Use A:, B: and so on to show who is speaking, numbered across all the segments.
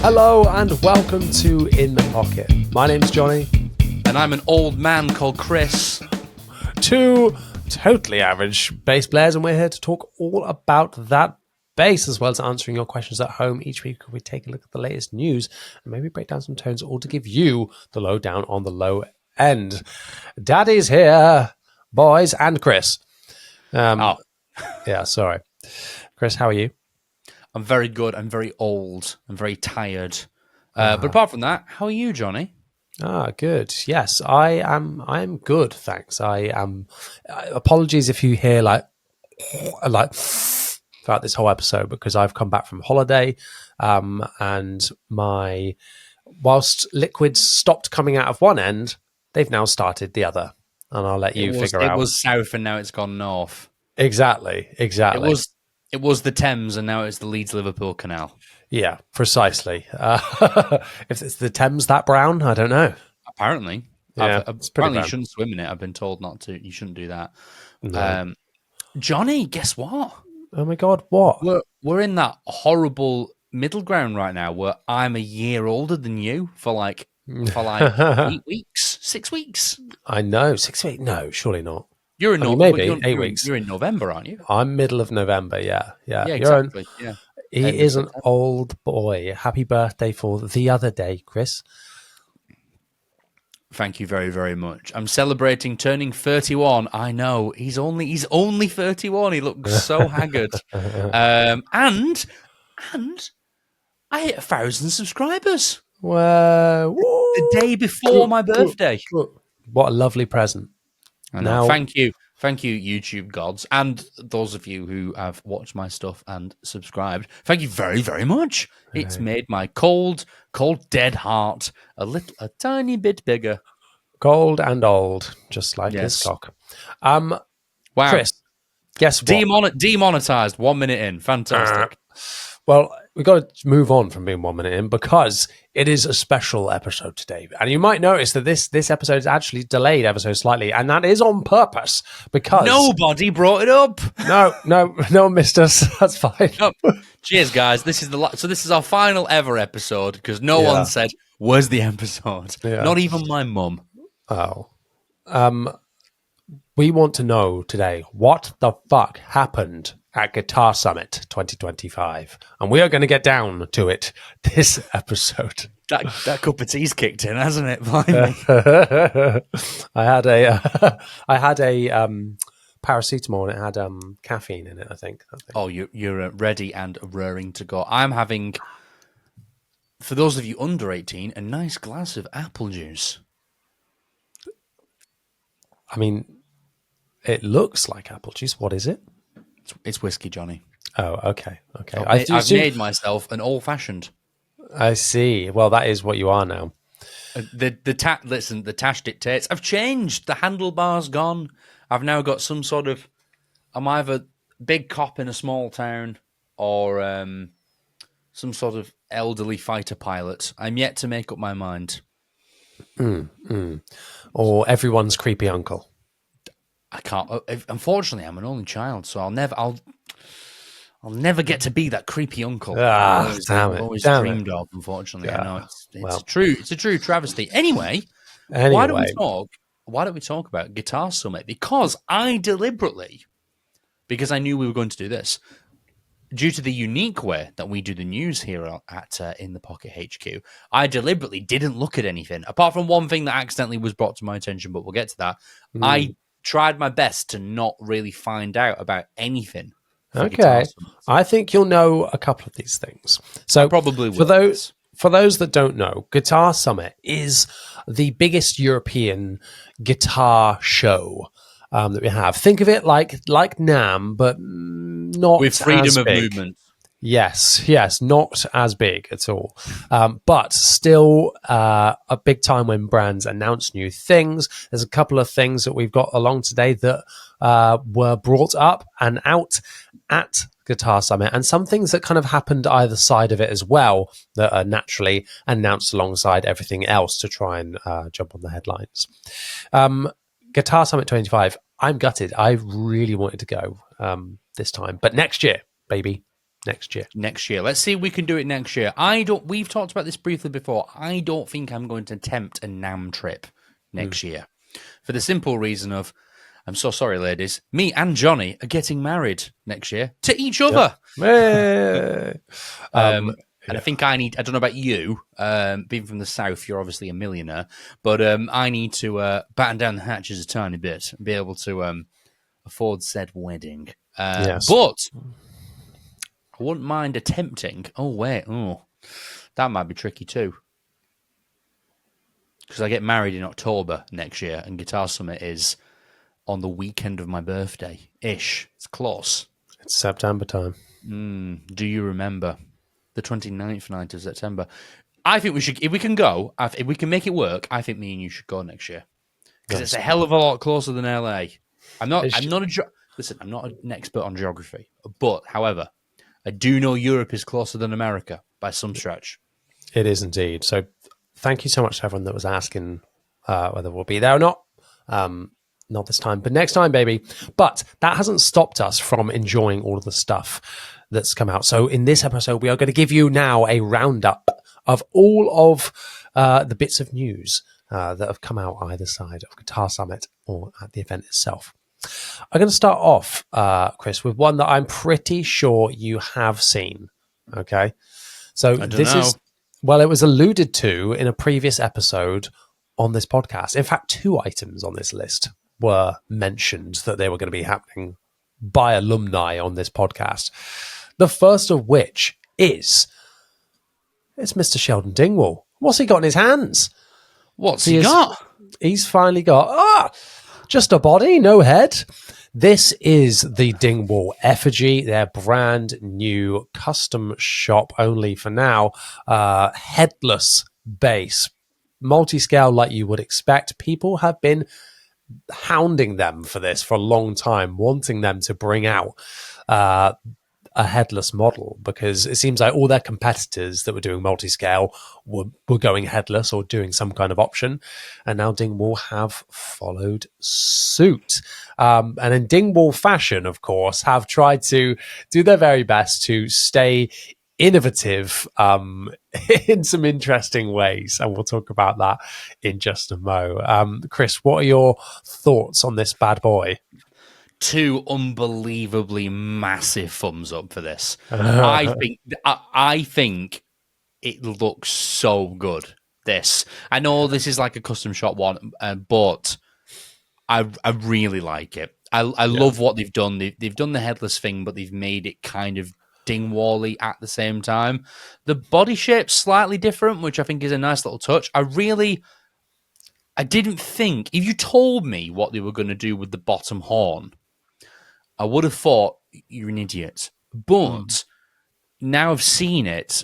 A: Hello and welcome to In the Pocket. My name's Johnny.
B: And I'm an old man called Chris.
A: Two totally average bass players, and we're here to talk all about that bass, as well as answering your questions at home. Each week we take a look at the latest news and maybe break down some tones, all to give you the lowdown on the low end. Daddy's here, boys, and Chris. Yeah, sorry. Chris, how are you?
B: I'm very good. I'm very old. I'm very tired. But apart from that, how are you, Johnny?
A: Good. Yes, I am good, thanks. I am. Apologies if you hear like throughout this whole episode, because I've come back from holiday, and whilst liquids stopped coming out of one end, they've now started the other, and I'll let you figure out.
B: It was south, and now it's gone north.
A: Exactly.
B: It was the Thames, and now it's the Leeds-Liverpool Canal.
A: Yeah, precisely. If it's the Thames that brown, I don't know.
B: Apparently.
A: Yeah,
B: apparently you shouldn't swim in it. I've been told not to. You shouldn't do that.
A: No.
B: Johnny, guess what?
A: Oh my God, what?
B: We're in that horrible middle ground right now where I'm a year older than you for like 8 weeks, 6 weeks.
A: I know, 6 weeks. No, surely not.
B: You're in
A: maybe 8 weeks.
B: You're in November, aren't you?
A: I'm middle of November. Yeah.
B: Exactly. Yeah.
A: He is an old boy. Happy birthday for the other day, Chris.
B: Thank you very, very much. I'm celebrating turning 31. I know he's only 31. He looks so haggard. And I hit 1,000 subscribers.
A: Well,
B: the day before my birthday.
A: What a lovely present.
B: I know. Thank you, YouTube gods, and those of you who have watched my stuff and subscribed. Thank you very, very much. It's made my cold, dead heart a tiny bit bigger.
A: Cold and old, just like his cock.
B: Wow,
A: Chris, guess what?
B: Demonetized 1 minute in. Fantastic.
A: Well, we've got to move on from being 1 minute in, because it is a special episode today. And you might notice that this episode is actually delayed ever so slightly, and that is on purpose, because...
B: Nobody brought it up.
A: No one missed us. That's fine.
B: No. Cheers, guys. This is our final ever episode, because no one said, where's the episode? Yeah. Not even my mum.
A: Oh. We want to know today, what the fuck happened at Guitar Summit 2025, and we are going to get down to it this episode.
B: That cup of tea's kicked in, hasn't it? Finally.
A: I had a paracetamol, and it had caffeine in it. I think.
B: Oh, you're ready and raring to go. I'm having, for those of you under 18, a nice glass of apple juice.
A: I mean, it looks like apple juice. What is it?
B: It's whiskey, Johnny.
A: Oh, okay.
B: I've made myself an old-fashioned.
A: I see. Well, that is what you are now.
B: The tash dictates. I've changed. The handlebar's gone. I've now got some sort of... I'm either big cop in a small town or some sort of elderly fighter pilot. I'm yet to make up my mind.
A: Or everyone's creepy uncle.
B: I can't. Unfortunately, I'm an only child, so I'll never get to be that creepy uncle.
A: I've
B: always dreamed of. Unfortunately, I know it's a true travesty. Anyway, why don't we talk about Guitar Summit? Because I knew we were going to do this, due to the unique way that we do the news here at In the Pocket HQ, I deliberately didn't look at anything apart from one thing that accidentally was brought to my attention. But we'll get to that. I tried my best to not really find out about anything.
A: Okay, I think you'll know a couple of these things. So
B: I probably will.
A: For those that don't know, Guitar Summit is the biggest European guitar show that we have. Think of it like NAMM, but not
B: with freedom
A: as
B: of
A: big.
B: movement.
A: Yes, not as big at all, but still a big time when brands announce new things. There's a couple of things that we've got along today that were brought up and out at Guitar Summit, and some things that kind of happened either side of it as well that are naturally announced alongside everything else to try and jump on the headlines. Guitar Summit 25, I'm gutted. I really wanted to go this time, but next year, baby. next year.
B: Next year. Let's see if we can do it next year. We've talked about this briefly before. I don't think I'm going to attempt a NAMM trip next year. For the simple reason of, I'm so sorry, ladies, me and Johnny are getting married next year to each other.
A: Yep.
B: And I think I don't know about you, being from the South, you're obviously a millionaire, but I need to batten down the hatches a tiny bit and be able to afford said wedding.
A: Yes.
B: But I wouldn't mind attempting. That might be tricky too. Because I get married in October next year, and Guitar Summit is on the weekend of my birthday-ish. It's close.
A: It's September time.
B: Do you remember the 29th night of September? I think we should, if we can go, if we can make it work, I think me and you should go next year. Because it's a hell of a lot closer than LA. I'm not an expert on geography, but however, I do know Europe is closer than America by some stretch.
A: It is indeed. So thank you so much to everyone that was asking whether we'll be there or not. Not this time, but next time, baby. But that hasn't stopped us from enjoying all of the stuff that's come out. So in this episode, we are going to give you now a roundup of all of the bits of news that have come out either side of Guitar Summit or at the event itself. I'm going to start off, Chris, with one that I'm pretty sure you have seen. Okay. So this is, well, it was alluded to in a previous episode on this podcast. In fact, 2 items on this list were mentioned that they were going to be happening by alumni on this podcast. The first of which is, it's Mr. Sheldon Dingwall. What's he got in his hands?
B: What's he got?
A: He's finally got, just a body, no head. This is the Dingwall Effigy, their brand new custom shop only for now, headless bass, multi-scale like you would expect. People have been hounding them for this for a long time, wanting them to bring out a headless model, because it seems like all their competitors that were doing multi-scale were going headless or doing some kind of option, and now Dingwall have followed suit. And in Dingwall fashion, of course, have tried to do their very best to stay innovative in some interesting ways, and we'll talk about that in just a mo. Chris, what are your thoughts on this bad boy?
B: 2 unbelievably massive thumbs up for this. I think it looks so good. I know this is like a custom shop one, but I really like it. I love what they've done. They've done the headless thing, but they've made it kind of Dingwall-y at the same time. The body shape's slightly different, which I think is a nice little touch. I didn't think, if you told me what they were going to do with the bottom horn, I would have thought you're an idiot. But now I've seen it,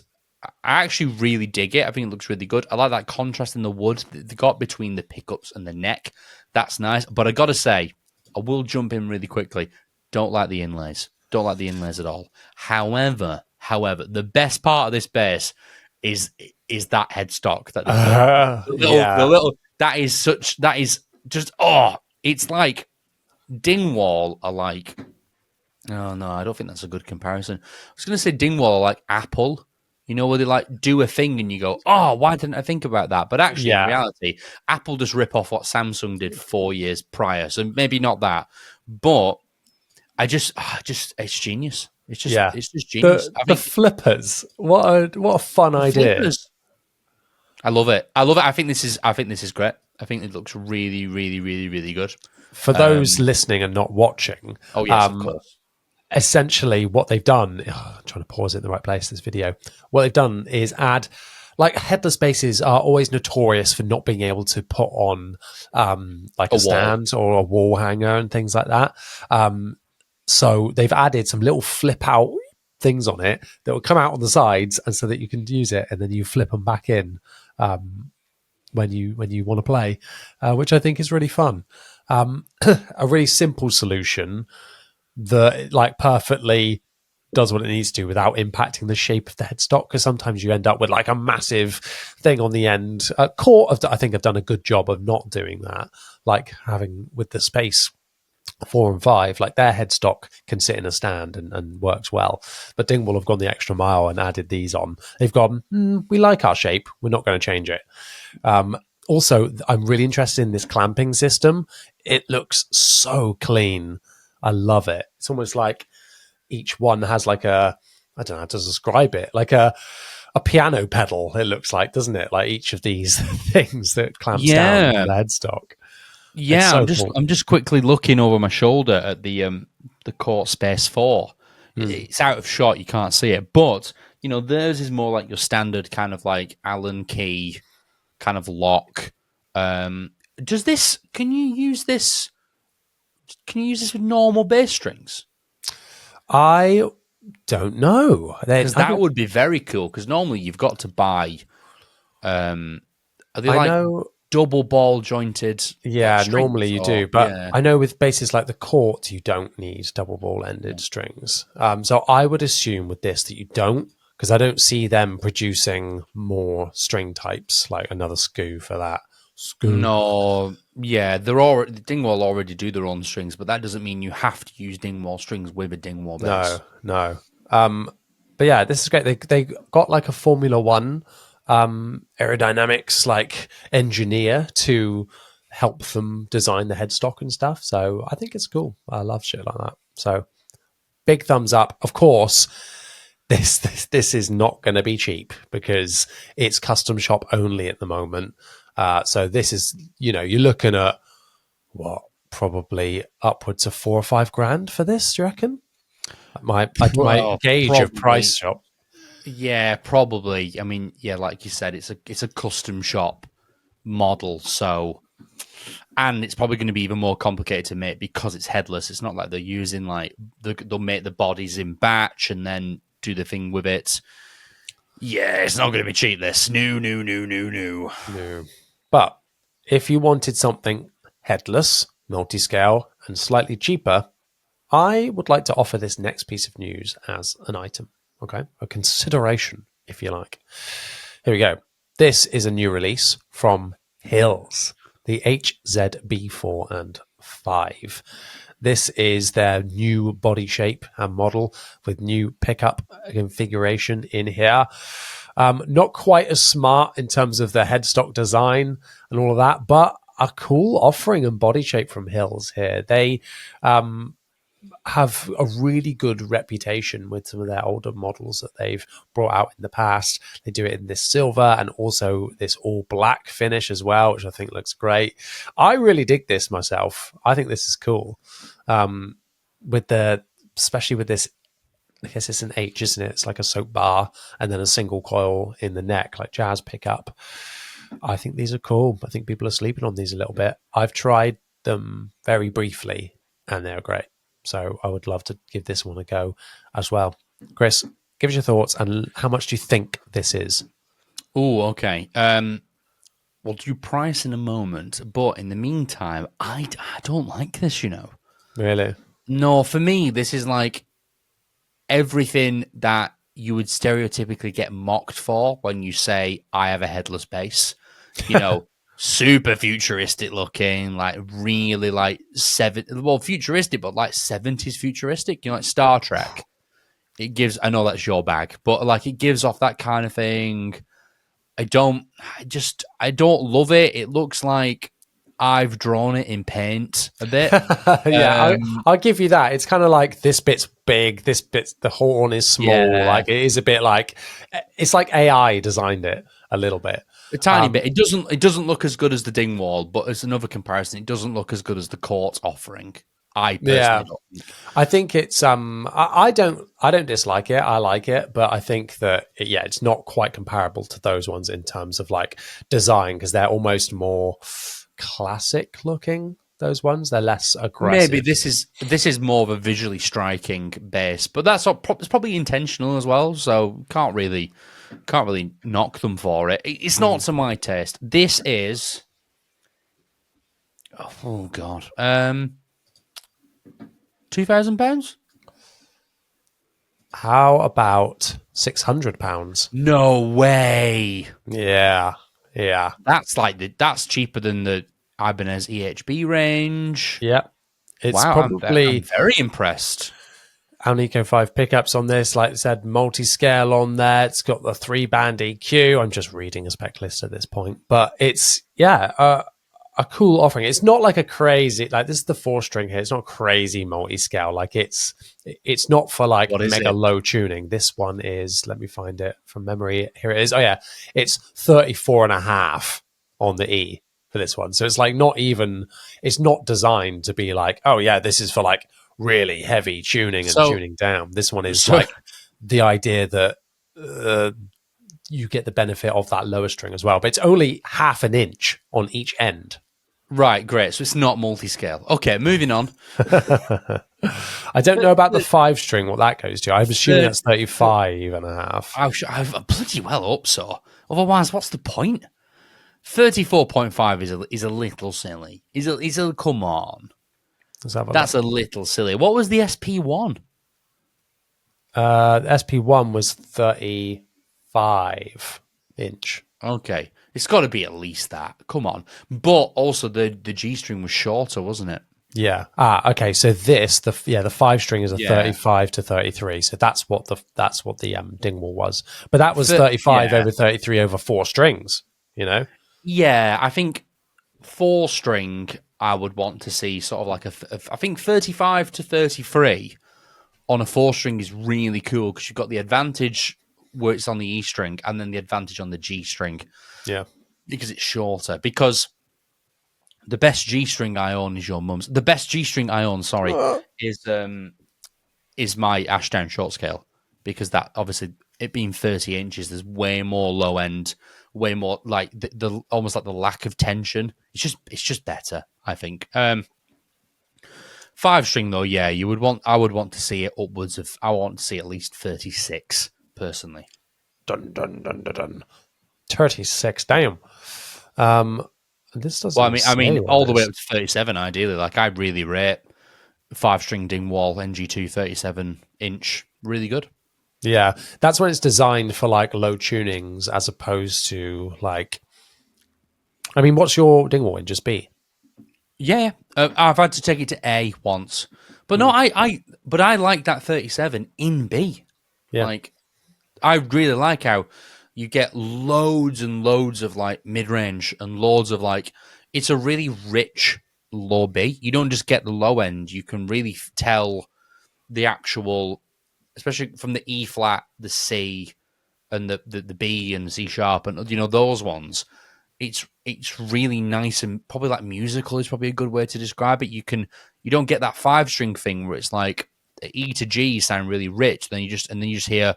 B: I actually really dig it. I think it looks really good. I like that contrast in the wood that they got between the pickups and the neck. That's nice. But I got to say, I will jump in really quickly. Don't like the inlays. Don't like the inlays at all. However, the best part of this bass is that headstock. It's like Dingwall are like, oh no, I don't think that's a good comparison. I was going to say Dingwall are like Apple, where they like do a thing and you go, oh, why didn't I think about that? But actually, in reality, Apple just rip off what Samsung did 4 years prior. So maybe not that, but it's genius. It's just genius.
A: The flippers, what a fun idea.
B: Flippers. I love it. I think this is great. I think it looks really, really, really, really good.
A: For those listening and not watching,
B: of course.
A: Essentially what they've done, I'm trying to pause it in the right place, this video. What they've done is add, like, headless basses are always notorious for not being able to put on like a stand or a wall hanger and things like that. So they've added some little flip out things on it that will come out on the sides, and so that you can use it and then you flip them back in when you want to play, which I think is really fun. A really simple solution that like perfectly does what it needs to without impacting the shape of the headstock, because sometimes you end up with like a massive thing on the end. Core, I think, have done a good job of not doing that, like having with the space 4 and 5, like their headstock can sit in a stand and works well. But Dingwall have gone the extra mile and added these on. They've gone, we like our shape. We're not going to change it. Also, I'm really interested in this clamping system. It looks so clean. I love it. It's almost like each one has like I don't know how to describe it, like a piano pedal, it looks like, doesn't it? Like each of these things that clamps down to the headstock.
B: Yeah,
A: so cool.
B: I'm just quickly looking over my shoulder at the Court Space 4. It's out of shot, you can't see it, but theirs is more like your standard kind of like Allen key kind of lock. Can you use this with normal bass strings?
A: I don't know,
B: because that would be very cool, because normally you've got to buy are they double ball jointed?
A: Normally you do, but I know with basses like the Court you don't need double ball ended strings, so I would assume with this that you don't, because I don't see them producing more string types, like another SKU for that.
B: No, yeah, Dingwall already do their own strings, but that doesn't mean you have to use Dingwall strings with a Dingwall bass.
A: No. But yeah, this is great. They got like a Formula One aerodynamics like engineer to help them design the headstock and stuff. So I think it's cool. I love shit like that. So big thumbs up. Of course, this is not going to be cheap because it's custom shop only at the moment. So this is, you're looking at what, probably upwards of $4 or $5 grand for this. Do you reckon? My gauge
B: probably.
A: Of price shop.
B: Yeah, probably. I mean, yeah, like you said, it's a custom shop model, so, and it's probably going to be even more complicated to make because it's headless. It's not like they're using they'll make the bodies in batch and then do the thing with it. Yeah, it's not going to be cheap. This no.
A: But if you wanted something headless, multi-scale, and slightly cheaper, I would like to offer this next piece of news as an item. Okay, a consideration, if you like. Here we go. This is a new release from Hills, the HZB4 and 5. This is their new body shape and model with new pickup configuration in here. Not quite as smart in terms of the headstock design and all of that, but a cool offering and body shape from Hills here. They have a really good reputation with some of their older models that they've brought out in the past. They do it in this silver and also this all black finish as well, which I think looks great. I really dig this myself. I think this is cool. Especially with this, I guess it's an H, isn't it? It's like a soap bar and then a single coil in the neck, like jazz pickup. I think these are cool. I think people are sleeping on these a little bit. I've tried them very briefly and they're great. So I would love to give this one a go as well. Chris, give us your thoughts and how much do you think this is?
B: Oh, okay. We'll do price in a moment, but in the meantime, I don't like this,
A: Really?
B: No, for me, this is like everything that you would stereotypically get mocked for when you say, I have a headless bass. Super futuristic looking, like really like futuristic, but like 70s futuristic, like Star Trek. It gives, I know that's your bag, but like it gives off that kind of thing. I don't love it. It looks like I've drawn it in paint a bit.
A: Yeah, I'll give you that. It's kind of like this bit's big, the horn is small. Yeah. Like it is a bit like, it's like AI designed it a little bit.
B: A tiny bit. It doesn't look as good as the Dingwall, but as another comparison, it doesn't look as good as the Court offering. I personally don't think.
A: I think it's I don't dislike it. I like it, but I think that it's not quite comparable to those ones in terms of like design, because they're almost more classic looking. Those ones, they're less aggressive.
B: Maybe this is more of a visually striking bass, but it's probably intentional as well. So can't really knock them for it. It's not to my taste. This is, oh god, £2,000.
A: How about £600?
B: No way.
A: Yeah.
B: That's cheaper than the Ibanez EHB range.
A: Yeah. It's
B: Wow, I'm
A: probably
B: very impressed.
A: Alnico 5 pickups on this. Like I said, multi-scale on there. It's got the 3-band EQ. I'm just reading a spec list at this point. But it's, a cool offering. It's not like a crazy, like this is the 4-string here. It's not crazy multi-scale. Like it's not for like
B: What is
A: mega
B: it?
A: low tuning. This one is, let me find it from memory. Here it is. Oh yeah, it's 34.5 on the E for this one. So it's like not even, it's not designed to be like, oh yeah, this is for like really heavy tuning and
B: So,
A: tuning down. This one is
B: so
A: like the idea that you get the benefit of that lower string as well, but it's only half an inch on each end.
B: right, great. So it's not multi-scale. Okay, moving on.
A: I don't know about the 5-string, what that goes to. I'm assuming that's 35 and a half.
B: I've bloody well up so. Otherwise, what's the point? 34.5 is a little silly. Is a come on.
A: Let's have a
B: That's
A: look.
B: a little silly. What was the SP1?
A: SP1 was 35 inch.
B: Okay. It's got to be at least that. Come on. But also the G string was shorter, wasn't it?
A: Yeah. Okay. So this, the 5-string is a
B: Yeah.
A: 35 to 33. So that's what the Dingwall was. But that was
B: Th-
A: 35
B: yeah.
A: over 33 over 4 strings. You know.
B: Yeah, I think 4-string I would want to see sort of like I think 35 to 33 on a 4-string is really cool because you've got the advantage where it's on the E string and then the advantage on the G string.
A: Yeah.
B: Because it's shorter. Because the best G string I own is your mum's. The best G string I own, sorry, is my Ashdown short scale. Because that obviously it being 30 inches, there's way more low end, way more like the almost like the lack of tension. It's just better, I think. 5-string though, yeah, I would want to see it upwards of. I want to see at least 36 personally.
A: Dun dun dun dun dun. 36. Damn. This doesn't.
B: Well, I mean,
A: say what
B: all
A: it
B: the way
A: is.
B: up to 37. Ideally, like I really rate 5-string Dingwall NG2 37-inch. Really good.
A: Yeah, that's when it's designed for like low tunings as opposed to like. I mean, what's your Dingwall in? Just B.
B: Yeah, I've had to take it to A once, but no, I like that 37 in B.
A: Yeah.
B: Like, I really like how you get loads and loads of like mid range and loads of like. It's a really rich low B. You don't just get the low end. You can really tell the actual, especially from the E flat, the C, and the B and the C sharp, and those ones. It's really nice and probably like musical is probably a good way to describe it. You don't get that 5-string thing where it's like E to G sound really rich, then you just hear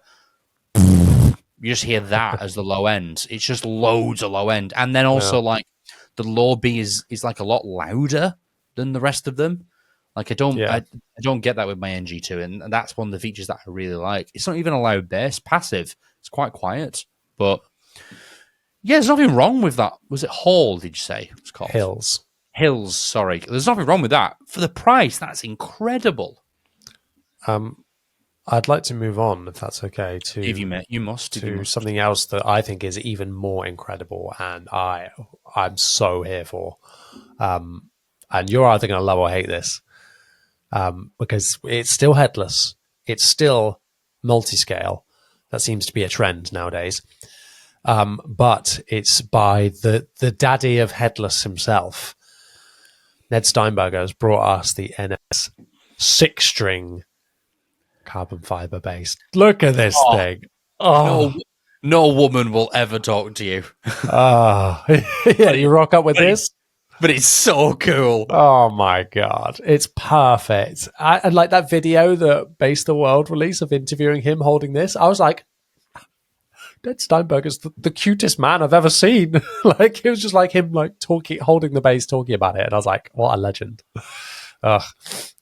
B: that as the low end. It's just loads of low end, and then also like the low B is like a lot louder than the rest of them. Like I don't get that with my NG2, and that's one of the features that I really like. It's not even a loud bass, passive. It's quite quiet, but yeah, there's nothing wrong with that. Was it Hall? Did you say it's called Hills? Sorry, there's nothing wrong with that. For the price, that's incredible.
A: I'd like to move on, if that's okay, to
B: If you may, you must.
A: something else that I think is even more incredible, and I'm so here for. And you're either going to love or hate this, because it's still headless, it's still multi-scale. That seems to be a trend nowadays. But it's by the daddy of headless himself. Ned Steinberger has brought us the NS 6-string carbon fiber bass. Look at this thing. Oh,
B: no woman will ever talk to you.
A: Yeah, you rock up with this?
B: But it's so cool.
A: Oh my God. It's perfect. And like that video that Bass the World released of interviewing him holding this, I was like, Ned Steinberger's the cutest man I've ever seen. Like, it was just like him, like holding the bass, talking about it. And I was like, what a legend.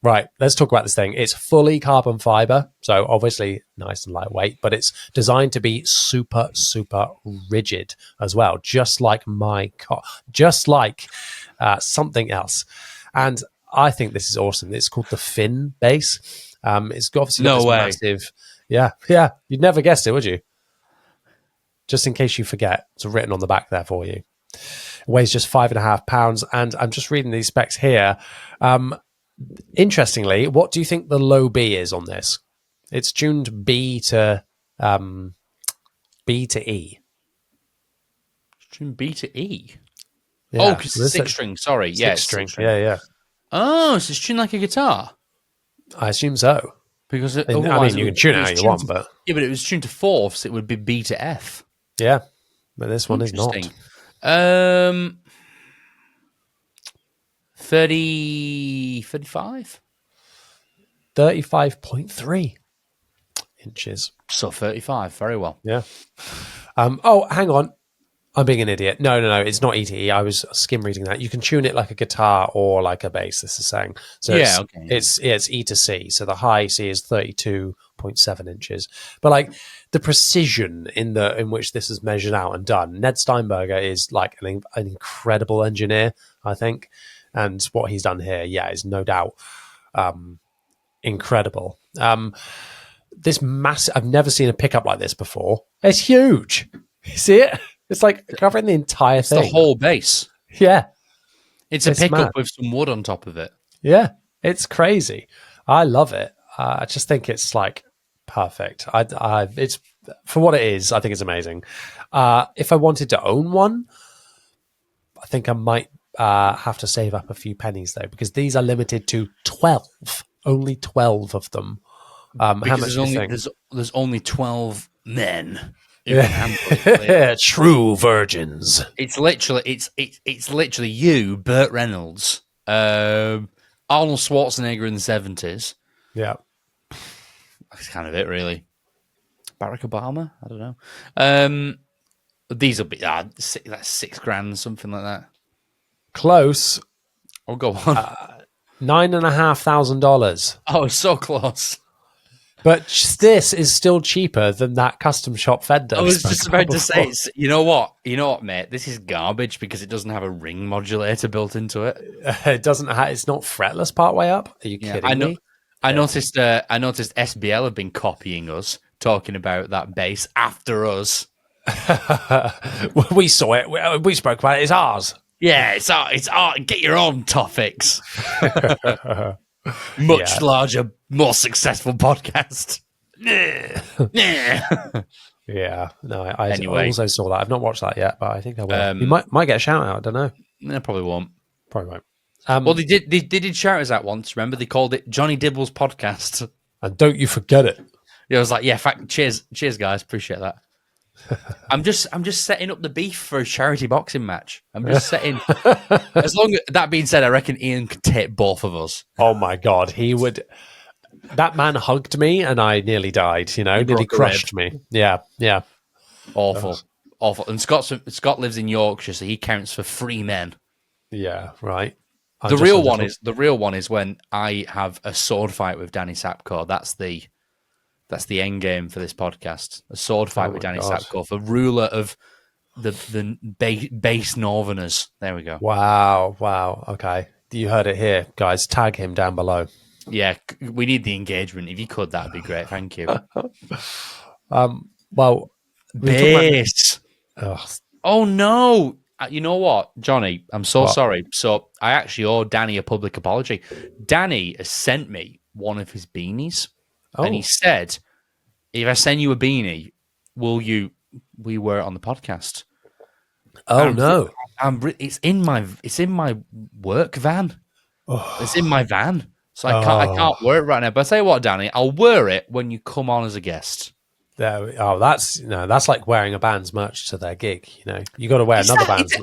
A: Right, let's talk about this thing. It's fully carbon fiber, so obviously nice and lightweight, but it's designed to be super, super rigid as well, just like something else. And I think this is awesome. It's called the Finn bass. It's obviously got this massive. Yeah, you'd never guessed it, would you? Just in case you forget, it's written on the back there for you. It weighs just 5.5 pounds, and I'm just reading these specs here. Interestingly, what do you think the low B is on this? It's tuned B to E.
B: Tune B to E.
A: Yeah,
B: Oh, because it's 6-string. Sorry. Yeah, it's
A: string.
B: 6-string.
A: Yeah.
B: Oh, so it's tuned like a guitar.
A: I assume so.
B: Because
A: I mean, you can tune it how you want, but
B: yeah, but it was tuned to fourths. It would be B to F.
A: yeah, but this one is not.
B: 35?
A: 35.3 inches.
B: So 35, very well.
A: Yeah. Oh, hang on. I'm being an idiot. No. It's not E to E. I was skim reading that. You can tune it like a guitar or like a bass, this is saying. So it's E to C. So the high C is 32.7 inches. But like the precision in which this is measured out and done, Ned Steinberger is like an incredible engineer, I think. And what he's done here, is no doubt incredible. This massive, I've never seen a pickup like this before. It's huge. You see it? It's like covering the entire thing.
B: The whole bass.
A: Yeah.
B: It's a pickup with some wood on top of it.
A: Yeah. It's crazy. I love it. I just think it's like perfect. It's for what it is. I think it's amazing. If I wanted to own one, I think I might have to save up a few pennies though, because these are limited to 12. Only 12 of them. How much do you think?
B: There's only 12 men.
A: True virgins.
B: It's literally you, Burt Reynolds, Arnold Schwarzenegger in the 70s.
A: Yeah,
B: That's kind of it, really. Barack Obama, I don't know. These will be that's $6,000, something like that.
A: Close.
B: Oh, go on.
A: $9,500.
B: Oh, so close.
A: But this is still cheaper than that custom shop Fender.
B: I was just about to say, you know what, mate? This is garbage because it doesn't have a ring modulator built into it.
A: It doesn't. It's not fretless part way up. Are you kidding me?
B: I noticed SBL have been copying us, talking about that bass after us.
A: We saw it. We spoke about it. It's ours.
B: Yeah, it's art. Get your own topics. Much larger, more successful podcast.
A: Yeah, no. I also saw that. I've not watched that yet, but I think I will. You might get a shout out. I don't know.
B: No, probably won't.
A: Probably won't.
B: Well, they did shout us out once. Remember, they called it Jonny Dibble's podcast.
A: And don't you forget it.
B: Yeah, I was like, cheers, guys, appreciate that. I'm just setting up the beef for a charity boxing match. I'm just setting. As long as that being said, I reckon Ian could take both of us.
A: Oh my god, he would. That man hugged me, and I nearly died. Nearly crushed me. Yeah.
B: Awful. And Scott lives in Yorkshire, so he counts for 3 men.
A: Yeah, right.
B: The real one is when I have a sword fight with Danny Sapko. That's the end game for this podcast. A sword fight with Danny Sapko, the ruler of the base Northerners. There we go.
A: Wow. Okay. You heard it here, guys. Tag him down below.
B: Yeah, we need the engagement. If you could, that would be great. Thank you.
A: Well,
B: bass. Oh no. You know what, Johnny? I'm so sorry. So I actually owe Danny a public apology. Danny has sent me one of his beanies, and he said, "If I send you a beanie, will you wear it on the podcast?"
A: Oh no!
B: It's in my work van. It's in my van, so I can't wear it right now. But I tell you what, Danny, I'll wear it when you come on as a guest.
A: That's like wearing a band's merch to their gig. You got to wear another band's.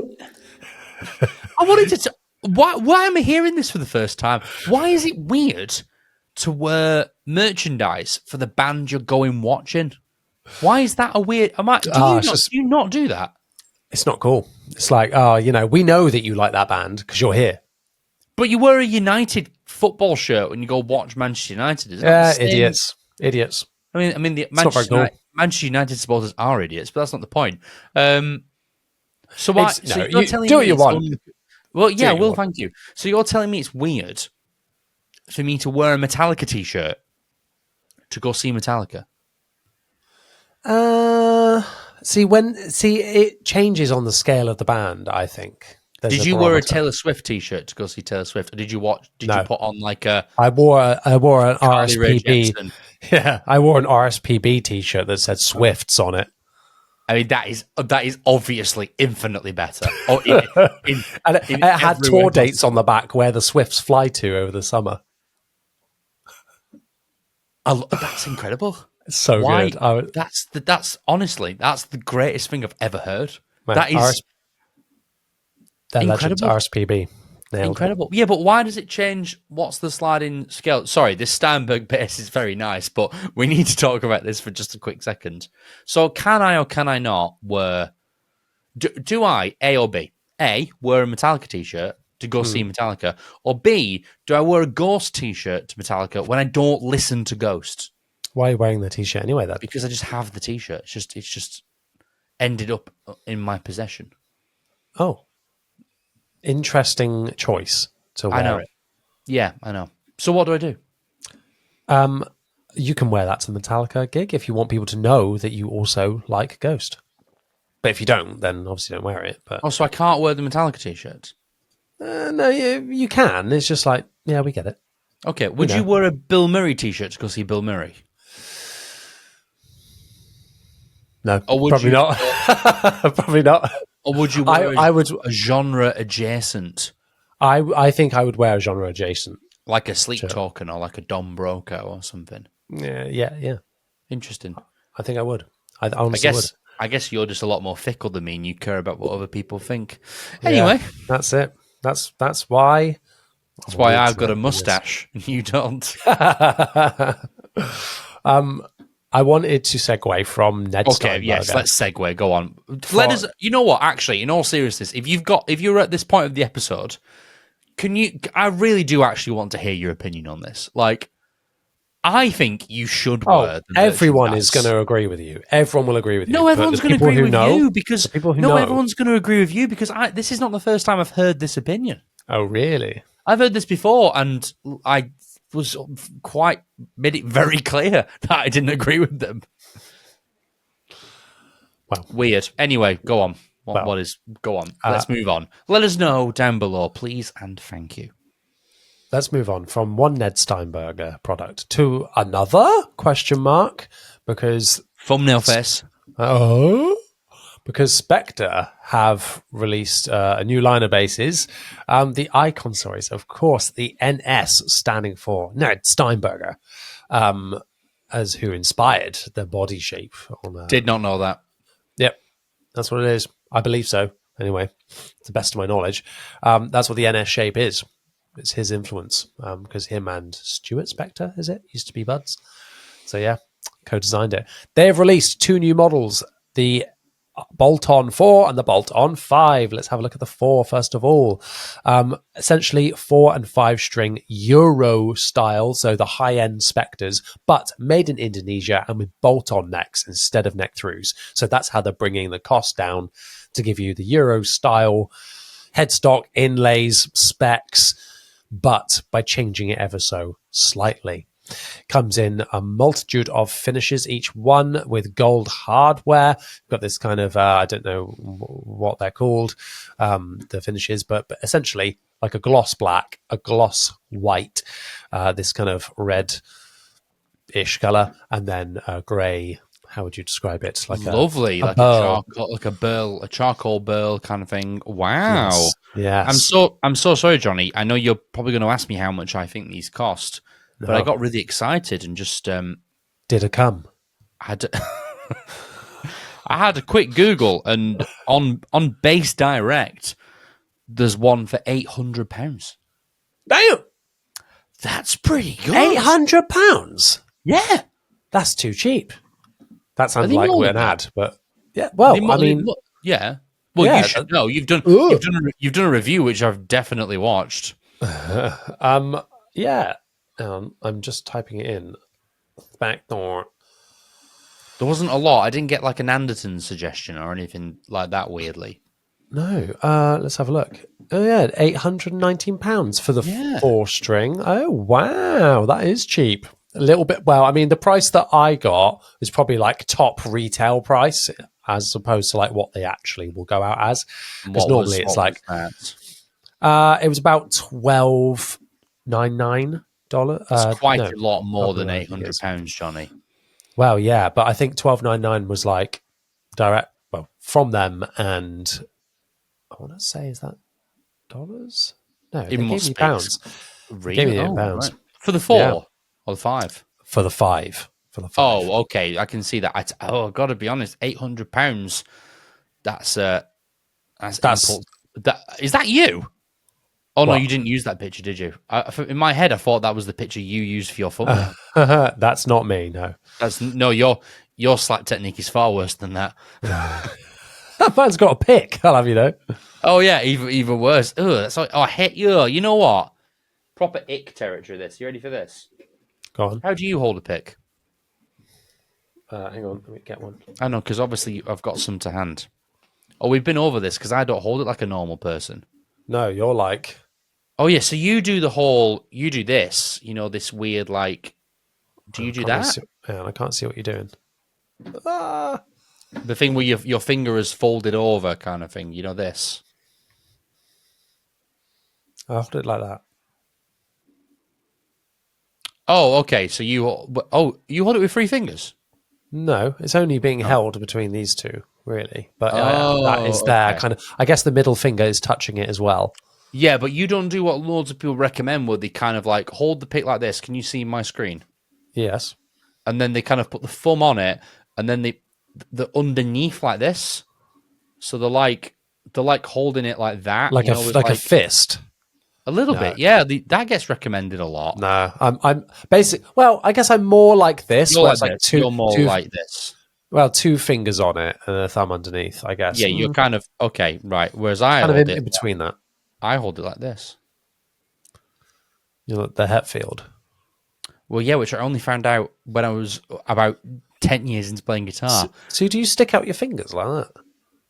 B: I wanted to. Why am I hearing this for the first time? Why is it weird to wear merchandise for the band you're going watching? Why is that a weird? Do you not do that?
A: It's not cool. It's like, we know that you like that band because you're here.
B: But you wear a United football shirt when you go watch Manchester United.
A: Idiots.
B: I mean, the Manchester United supporters are idiots, but that's not the point. So why? You're telling me
A: do what you want.
B: Well, yeah, thank you. So you're telling me it's weird for me to wear a Metallica t-shirt to go see Metallica?
A: It changes on the scale of the band, I think.
B: Did you wear a Taylor Swift T-shirt to go see Taylor Swift, or did you watch? Did you put on like a?
A: I wore an RSPB.
B: Jepsen?
A: Yeah, I wore an RSPB T-shirt that said Swifts on it.
B: I mean, that is obviously infinitely better.
A: And it had tour dates on the back where the Swifts fly to over the summer.
B: That's incredible.
A: It's so good.
B: That's honestly, that's the greatest thing I've ever heard.
A: Man,
B: that is
A: incredible. RSPB.
B: Incredible. Yeah, but why does it change? What's the sliding scale? Sorry, this Steinberg bass is very nice, but we need to talk about this for just a quick second. So can I or can I not wear... Do I, A or B? A, wear a Metallica T-shirt to go see Metallica, or B, do I wear a Ghost T-shirt to Metallica when I don't listen to Ghost?
A: Why are you wearing the T-shirt anyway, then? Because
B: I just have the T-shirt. It's just ended up in my possession.
A: Oh. Interesting choice to wear it.
B: Yeah, I know. So what do I do?
A: You can wear that to the Metallica gig if you want people to know that you also like Ghost. But if you don't, then obviously don't wear it. But
B: so I can't wear the Metallica T-shirts?
A: No, you can. It's just like, yeah, we get it.
B: Okay, would you wear a Bill Murray T-shirt to go see Bill Murray?
A: No, probably not. Probably not.
B: Or would you wear a genre adjacent?
A: I think I would wear a genre adjacent.
B: Like a Sleep Token or like a Dom Broco or something.
A: Yeah. Interesting. I think I would. I honestly would.
B: I guess you're just a lot more fickle than me and you care about what other people think. Anyway.
A: Yeah, that's it. That's why...
B: That's why I've got a mustache and you don't.
A: I wanted to segue from Ned Steinberger.
B: Yes, let's segue. Go on. Let us. You know what? Actually, in all seriousness, if you're at this point of the episode, I really do actually want to hear your opinion on this. Like, I think you should wear.
A: Everyone is going to agree with you. Everyone will agree with you.
B: No, everyone's going to agree with you because everyone's going to agree with you because this is not the first time I've heard this opinion.
A: Oh, really?
B: I've heard this before, and I made it very clear that I didn't agree with them.
A: Well,
B: weird. Anyway, go on. Go on. Let's move on. Let us know down below, please, and thank you.
A: Let's move on from one Ned Steinberger product to another ? Because
B: thumbnail face.
A: Because Spector have released a new line of basses. The Icon series, of course, the NS standing for Ned Steinberger, as who inspired the body shape.
B: Did not know that.
A: Yep, that's what it is. I believe so. Anyway, to the best of my knowledge, that's what the NS shape is. It's his influence, because him and Stuart Spector, is it? Used to be buds. So yeah, co-designed it. They have released two new models, the Bolt-On 4 and the Bolt-On 5. Let's have a look at the 4 first of all. Essentially 4 and 5 string Euro style, so the high-end Spectors, but made in Indonesia and with bolt-on necks instead of neck throughs. So that's how they're bringing the cost down to give you the Euro style headstock, inlays, specs, but by changing it ever so slightly. Comes in a multitude of finishes, each one with gold hardware. Got this kind of, I don't know what they're called, the finishes, but essentially like a gloss black, a gloss white, this kind of red-ish color, and then a grey. How would you describe it? Like
B: lovely, like a charcoal burl kind of thing. Wow.
A: Yes.
B: I'm so sorry, Johnny. I know you're probably going to ask me how much I think these cost. But I got really excited and just...
A: Did it come?
B: I had a quick Google, and on Bass Direct, there's one for £800.
A: Damn!
B: That's pretty good.
A: £800?
B: Yeah.
A: That's too cheap. That sounds like an ad, but... Yeah, well,
B: yeah. Well, yeah, you should know. You've done a review, which I've definitely watched.
A: Yeah. I'm just typing it in. Spector.
B: There wasn't a lot. I didn't get like an Anderton suggestion or anything like that, weirdly.
A: No. Let's have a look. Oh, yeah. £819 for the 4-string. Oh, wow. That is cheap. A little bit. Well, I mean, the price that I got is probably like top retail price. as opposed to like what they actually will go out as. Because
B: What
A: normally it's like it was about $12.99.
B: It's quite
A: No,
B: a lot more than
A: I think it is.
B: £800, Johnny.
A: Well, yeah, but I think $12.99 was like direct, well, from them, and I want to say, is that dollars? No, they gave me pounds.
B: Really?
A: They gave me it in pounds.
B: Right. For the 4 or the 5?
A: For the 5. For the 5.
B: Oh, okay. I can see that. I've got to be honest. £800. That's impulse. Is that you? Oh, no, you didn't use that picture, did you? In my head, I thought that was the picture you used for your thumbnail.
A: That's not me, no.
B: Your slap technique is far worse than that.
A: Mine's got a pick, I'll have you know.
B: Oh, yeah, even worse. Ugh, that's like, I hate you. You know what? Proper ick territory, this. You ready for this?
A: Go on.
B: How do you hold a pick?
A: Hang on, let me get one.
B: I know, because obviously I've got some to hand. Oh, we've been over this, because I don't hold it like a normal person.
A: No, you're like...
B: Oh, yeah, so you do this, this weird, like... Do you do that?
A: I can't see what you're doing.
B: The thing where your finger is folded over kind of thing, this.
A: I'll hold it like that.
B: Oh, okay, so you hold it with 3 fingers?
A: No, it's only being held between these two, really. But that is there, kind of... I guess the middle finger is touching it as well.
B: Yeah, but you don't do what loads of people recommend, where they kind of like hold the pick like this. Can you see my screen?
A: Yes.
B: And then they kind of put the thumb on it, and then the underneath like this. So they're like holding it like that,
A: like a fist.
B: A little bit, yeah. That gets recommended a lot.
A: No, I'm basic. Well, I guess I'm more like this.
B: You're like
A: like
B: this. You're more like this.
A: Well, 2 fingers on it and a thumb underneath, I guess.
B: Yeah, you're kind of okay, right? Whereas I
A: kind
B: hold
A: of in between that.
B: I hold it like this.
A: You're like the Hetfield.
B: Well, yeah, which I only found out when I was about 10 years into playing guitar.
A: So do you stick out your fingers like that?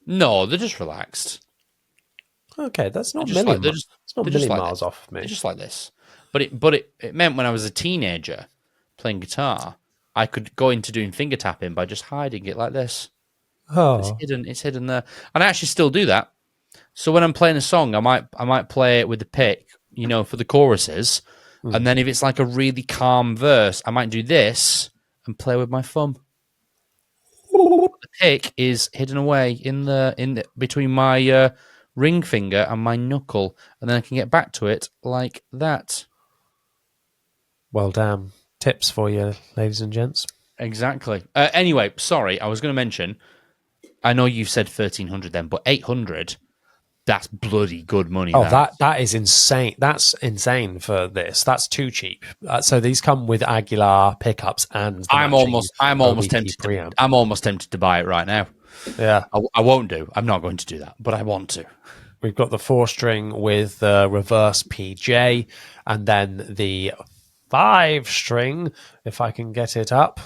B: No, they're just relaxed.
A: Okay, that's not
B: It's
A: not a million miles off of me.
B: They're just like this. But it meant when I was a teenager playing guitar, I could go into doing finger tapping by just hiding it like this.
A: Oh,
B: It's hidden there, and I actually still do that. So when I'm playing a song, I might play it with the pick, for the choruses, and then if it's like a really calm verse, I might do this and play with my thumb. The pick is hidden away in the between my ring finger and my knuckle, and then I can get back to it like that.
A: well, damn. Tips for you, ladies and gents.
B: Exactly. Anyway, sorry, I was going to mention, I know you said 1,300 then, but 800, that's bloody good money.
A: Oh, that is insane. That's insane for this. That's too cheap. So these come with Aguilar pickups and
B: I'm almost tempted to, I'm almost tempted to buy it right now.
A: Yeah.
B: I won't do. I'm not going to do that, but I want to.
A: We've got the 4-string with the reverse PJ, and then the 5-string, if I can get it up,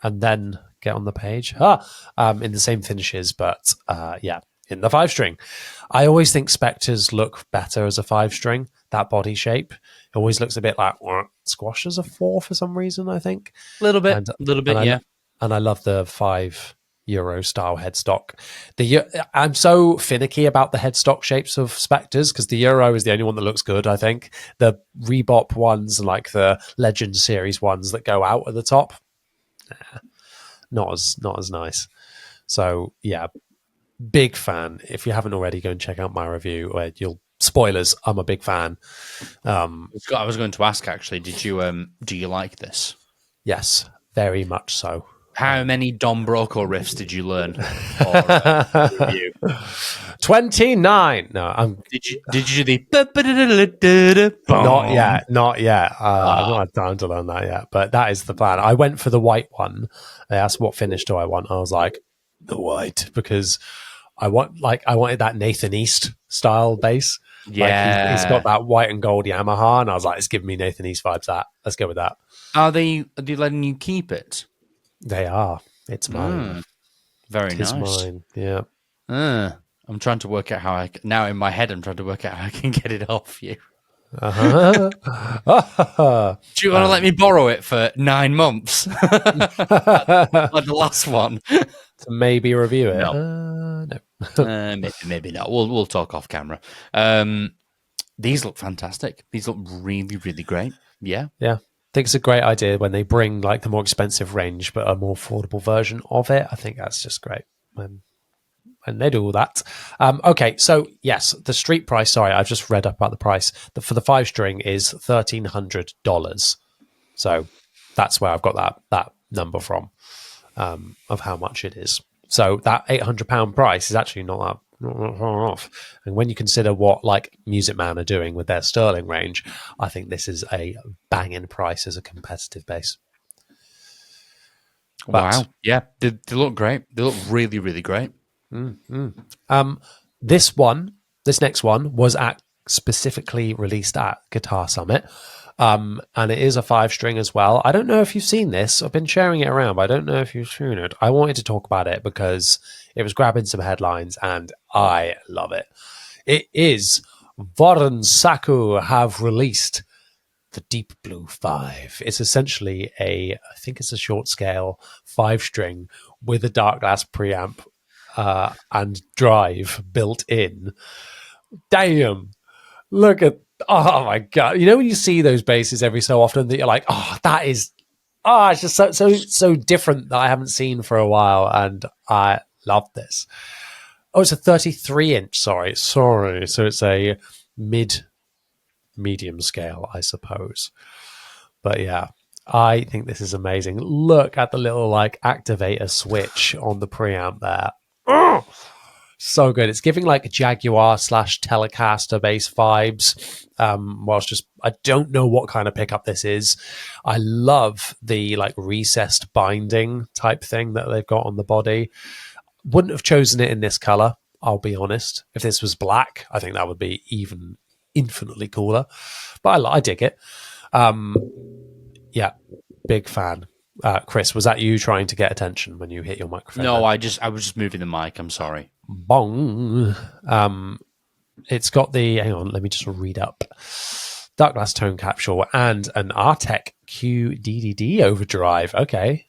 A: and then get on the page. In the same finishes, but in the 5-string. I always think Spectors look better as a 5-string. That body shape, it always looks a bit like squash as a 4 for some reason, I think.
B: A little bit, yeah.
A: And I love the €5 style headstock. I'm so finicky about the headstock shapes of Spectors because the Euro is the only one that looks good, I think. The Rebop ones, like the Legend series ones that go out at the top, not as nice. So yeah, big fan. If you haven't already, go and check out my review where spoilers, I'm a big fan.
B: I was going to ask actually, do you like this?
A: Yes, very much so.
B: How many Don Broco riffs did you learn for review?
A: 29. No,
B: Did you do the?
A: Not yet. I've not had time to learn that yet, but that is the plan. I went for the white one. They asked what finish do I want. I was like, the white, because I wanted that Nathan East style bass.
B: Yeah,
A: he's got that white and gold Yamaha, and I was like, it's giving me Nathan East vibes. Let's go with that.
B: Are they letting you keep it?
A: They are. It's mine.
B: Very nice.
A: It's mine. Yeah.
B: I'm trying to work out now in my head, I'm trying to work out how I can get it off you.
A: Uh-huh.
B: Do you want to let me borrow it for 9 months? Like the last one.
A: to maybe review it?
B: No.
A: No.
B: Maybe not. We'll talk off camera. These look fantastic. These look really, really great. Yeah.
A: Yeah. I think it's a great idea when they bring like the more expensive range, but a more affordable version of it. I think that's just great. And they do all that. Okay, so yes, the street price. Sorry, I've just read up about the price. For the 5-string is $1,300. So that's where I've got that number from, of how much it is. So that £800 price is actually not far off. And when you consider what like Music Man are doing with their Sterling range, I think this is a banging price as a competitive bass.
B: Wow. Yeah, they look great. They look really, really great.
A: This next one was specifically released at Guitar Summit. And it is a 5-string as well. I don't know if you've seen this. I've been sharing it around, but I don't know if you've seen it. I wanted to talk about it because it was grabbing some headlines and I love it. It is Vuorensaku have released the Deep Blue 5. It's essentially I think it's a short scale 5-string with a Darkglass preamp and drive built in. Damn. Look at, oh my God. You know, when you see those basses every so often that you're like, oh, that is, it's just so different that I haven't seen for a while. And I love this. Oh, it's a 33-inch. Sorry. So it's a medium scale, I suppose. But yeah, I think this is amazing. Look at the little like activator switch on the preamp there. Oh, so good. It's giving like Jaguar / Telecaster bass vibes. Whilst just, I don't know what kind of pickup this is. I love the like recessed binding type thing that they've got on the body. Wouldn't have chosen it in this color, I'll be honest. If this was black, I think that would be even infinitely cooler. But I dig it. Yeah, big fan. Chris, was that you trying to get attention when you hit your microphone?
B: No, I was just moving the mic. I'm sorry.
A: Bong. It's got the, hang on, let me just read up. Darkglass tone capsule and an Artec QDDD overdrive. Okay,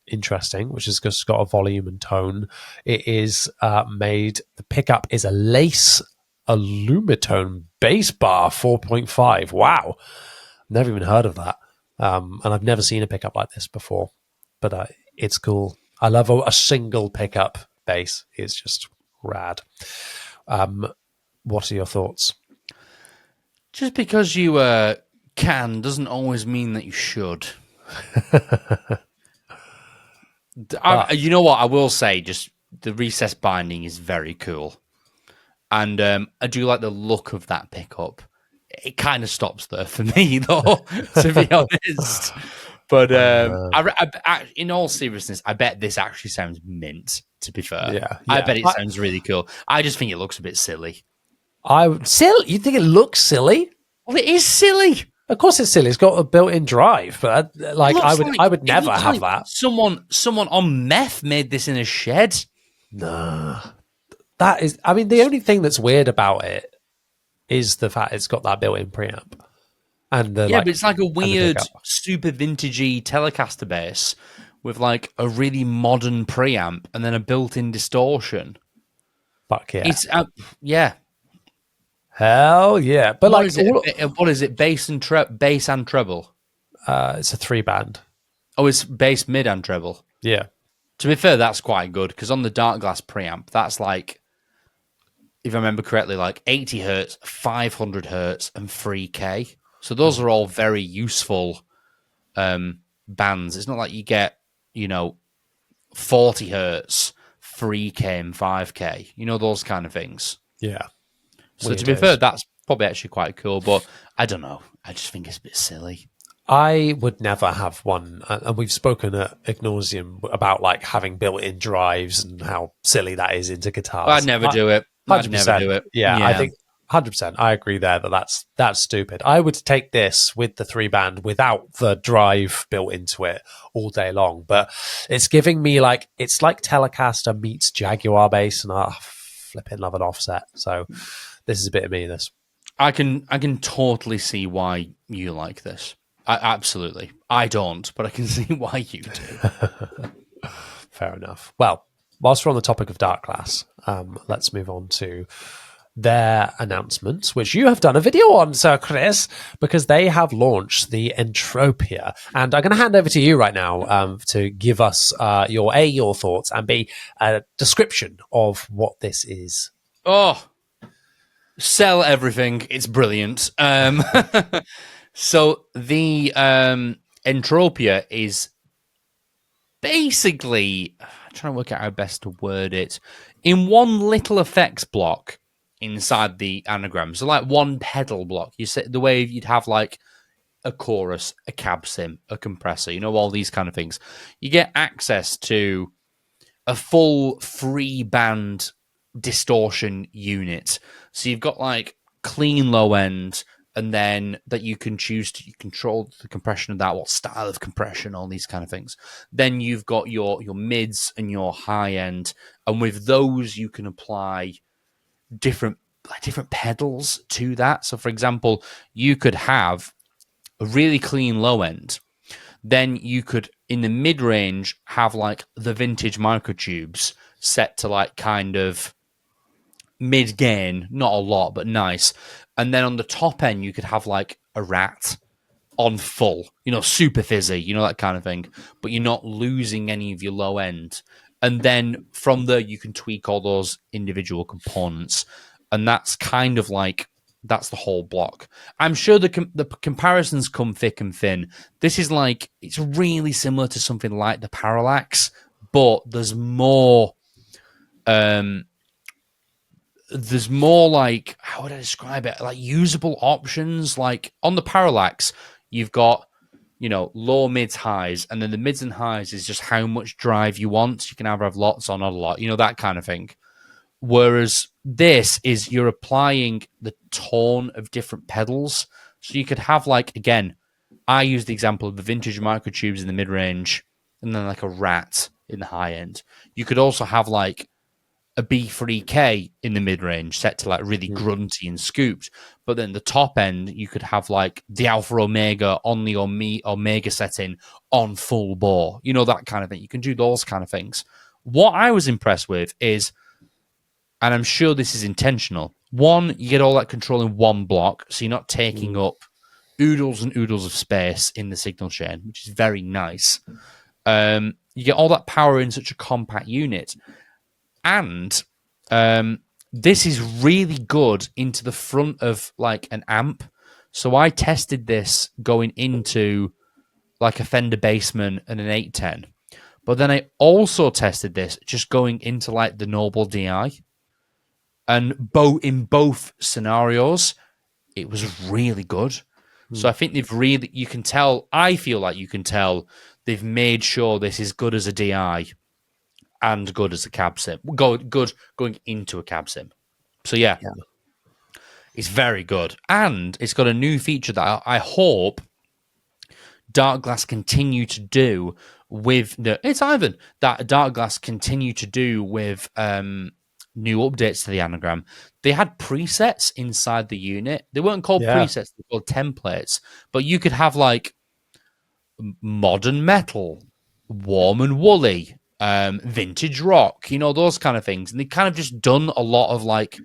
A: interesting. Which has just got a volume and tone. It is made. The pickup is a lace Alumitone bass bar 4.5. Wow, never even heard of that. And I've never seen a pickup like this before, but it's cool. I love a single pickup bass. It's just rad. What are your thoughts?
B: Just because you can doesn't always mean that you should. You know what? I will say, just the recessed binding is very cool. And I do like the look of that pickup. It kind of stops there for me, though, to be honest. But in all seriousness, I bet this actually sounds mint, to be fair.
A: Yeah.
B: I bet it sounds really cool. I just think it looks a bit silly.
A: Silly? You think it looks silly?
B: Well, it is silly.
A: Of course it's silly. It's got a built-in drive, but I would never have that.
B: Someone on meth made this in a shed.
A: No. That is, I mean, the only thing that's weird about it is the fact it's got that built-in preamp. And
B: but it's like a weird, super vintagey Telecaster bass with like a really modern preamp and then a built-in distortion.
A: Fuck yeah.
B: It's
A: hell yeah. But
B: what is it? Bass and treble?
A: It's a 3-band.
B: Oh, it's bass, mid, and treble.
A: Yeah.
B: To be fair, that's quite good because on the Darkglass preamp, that's like, if I remember correctly, like 80 hertz, 500 hertz, and 3K. So those are all very useful bands. It's not like you get, 40 hertz, 3K, and 5K. Those kind of things.
A: Yeah.
B: So to be fair, that's probably actually quite cool. But I don't know. I just think it's a bit silly.
A: I would never have one, and we've spoken at nauseam about like having built-in drives and how silly that is into guitars.
B: I'd never do it.
A: 100%.
B: I'd never do it.
A: Yeah, I think 100%. I agree there that's stupid. I would take this with the 3-band without the drive built into it all day long. But it's giving me like, it's like Telecaster meets Jaguar bass, and I flipping love an Offset. So this is a bit of me. This
B: I can totally see why you like this. Absolutely. I don't, but I can see why you do.
A: Fair enough. Well, whilst we're on the topic of Darkglass, let's move on to their announcements, which you have done a video on, Sir Chris, because they have launched the Entropia. And I'm going to hand over to you right now to give us your thoughts, and B, a description of what this is.
B: Oh, sell everything. It's brilliant. So the Entropia is basically, I'm trying to work out how best to word it, in one little effects block inside the anagram. So like one pedal block. You say the way you'd have like a chorus, a cab sim, a compressor, all these kind of things. You get access to a full free band distortion unit. So you've got like clean low end, and then that you can choose to control the compression of that, what style of compression, all these kind of things. Then you've got your mids and your high end, and with those you can apply different pedals to that. So for example, you could have a really clean low end. Then you could, in the mid range, have like the vintage microtubes set to like kind of mid gain, not a lot, but nice. And then on the top end, you could have like a rat on full, super fizzy, that kind of thing. But you're not losing any of your low end. And then from there, you can tweak all those individual components. And that's kind of like, that's the whole block. I'm sure the comparisons come thick and thin. This is like, it's really similar to something like the Parallax, but there's more like, how would I describe it? Like usable options. Like on the Parallax, you've got, low, mids, highs, and then the mids and highs is just how much drive you want. You can either have lots or not a lot, that kind of thing. Whereas this is you're applying the tone of different pedals. So you could have like, again, I use the example of the vintage microtubes in the mid-range and then like a rat in the high end. You could also have like a B3K in the mid-range set to like really grunty and scooped. But then the top end, you could have like the Alpha Omega on the Omega setting on full bore. That kind of thing. You can do those kind of things. What I was impressed with is, and I'm sure this is intentional, one, you get all that control in one block, so you're not taking up oodles and oodles of space in the signal chain, which is very nice. You get all that power in such a compact unit. And this is really good into the front of like an amp. So I tested this going into like a Fender Bassman and an 810. But then I also tested this just going into like the Noble DI. And in both scenarios, it was really good. So I think you can tell, I feel like you can tell they've made sure this is good as a DI and good as a cab sim. Good going into a cab sim. So yeah, it's very good. And it's got a new feature that I hope Darkglass continue to do with that Darkglass continue to do with new updates to the anagram. They had presets inside the unit. They weren't called presets, they were called templates. But you could have like modern metal, warm and woolly, vintage rock, those kind of things. And they kind of just done a lot of like,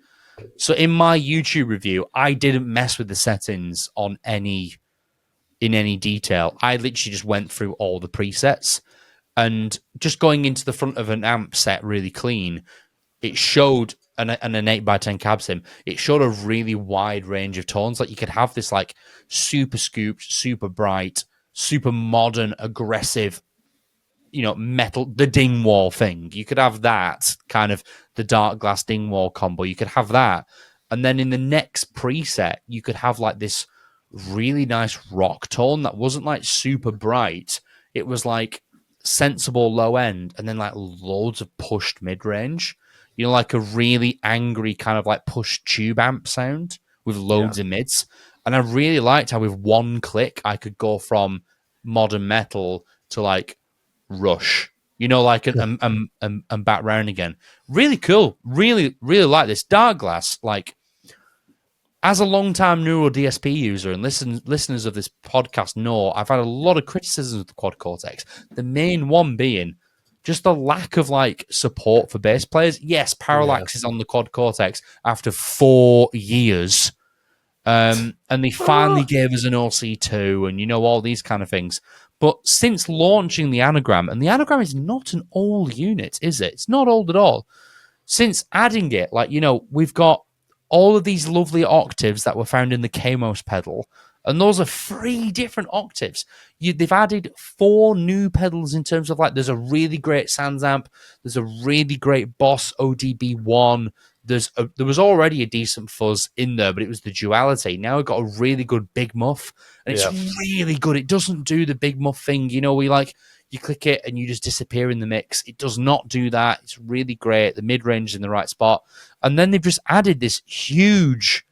B: so in my YouTube review, I didn't mess with the settings in any detail. I literally just went through all the presets, and just going into the front of an amp set really clean, it showed an 8x10 cab sim. It showed a really wide range of tones. Like you could have this like super scooped, super bright, super modern, aggressive, metal, the Dingwall thing. You could have that kind of the Darkglass Dingwall combo. You could have that. And then in the next preset, you could have like this really nice rock tone that wasn't like super bright. It was like sensible low end and then like loads of pushed mid range. Like a really angry kind of like push tube amp sound with loads of mids. And I really liked how with one click I could go from modern metal to like Rush, like and back round again. Really cool. Really, really like this. Darkglass, like as a long-time Neural DSP user and listeners of this podcast know, I've had a lot of criticisms of the Quad Cortex. The main one being just the lack of like support for bass players. Yes, Parallax is on the Quad Cortex after 4 years. And they finally gave us an OC2 and, all these kind of things. But since launching the Anagram, and the Anagram is not an old unit, is it? It's not old at all. Since adding it, we've got all of these lovely octaves that were found in the Kamos pedal, and those are 3 different octaves. They've added 4 new pedals in terms of there's a really great Sans amp, there's a really great Boss ODB1, there was already a decent fuzz in there, but it was the duality. Now we've got a really good Big Muff, and it's really good. It doesn't do the Big Muff thing, you click it and you just disappear in the mix. It does not do that. It's really great. The mid-range is in the right spot. And then they've just added this huge,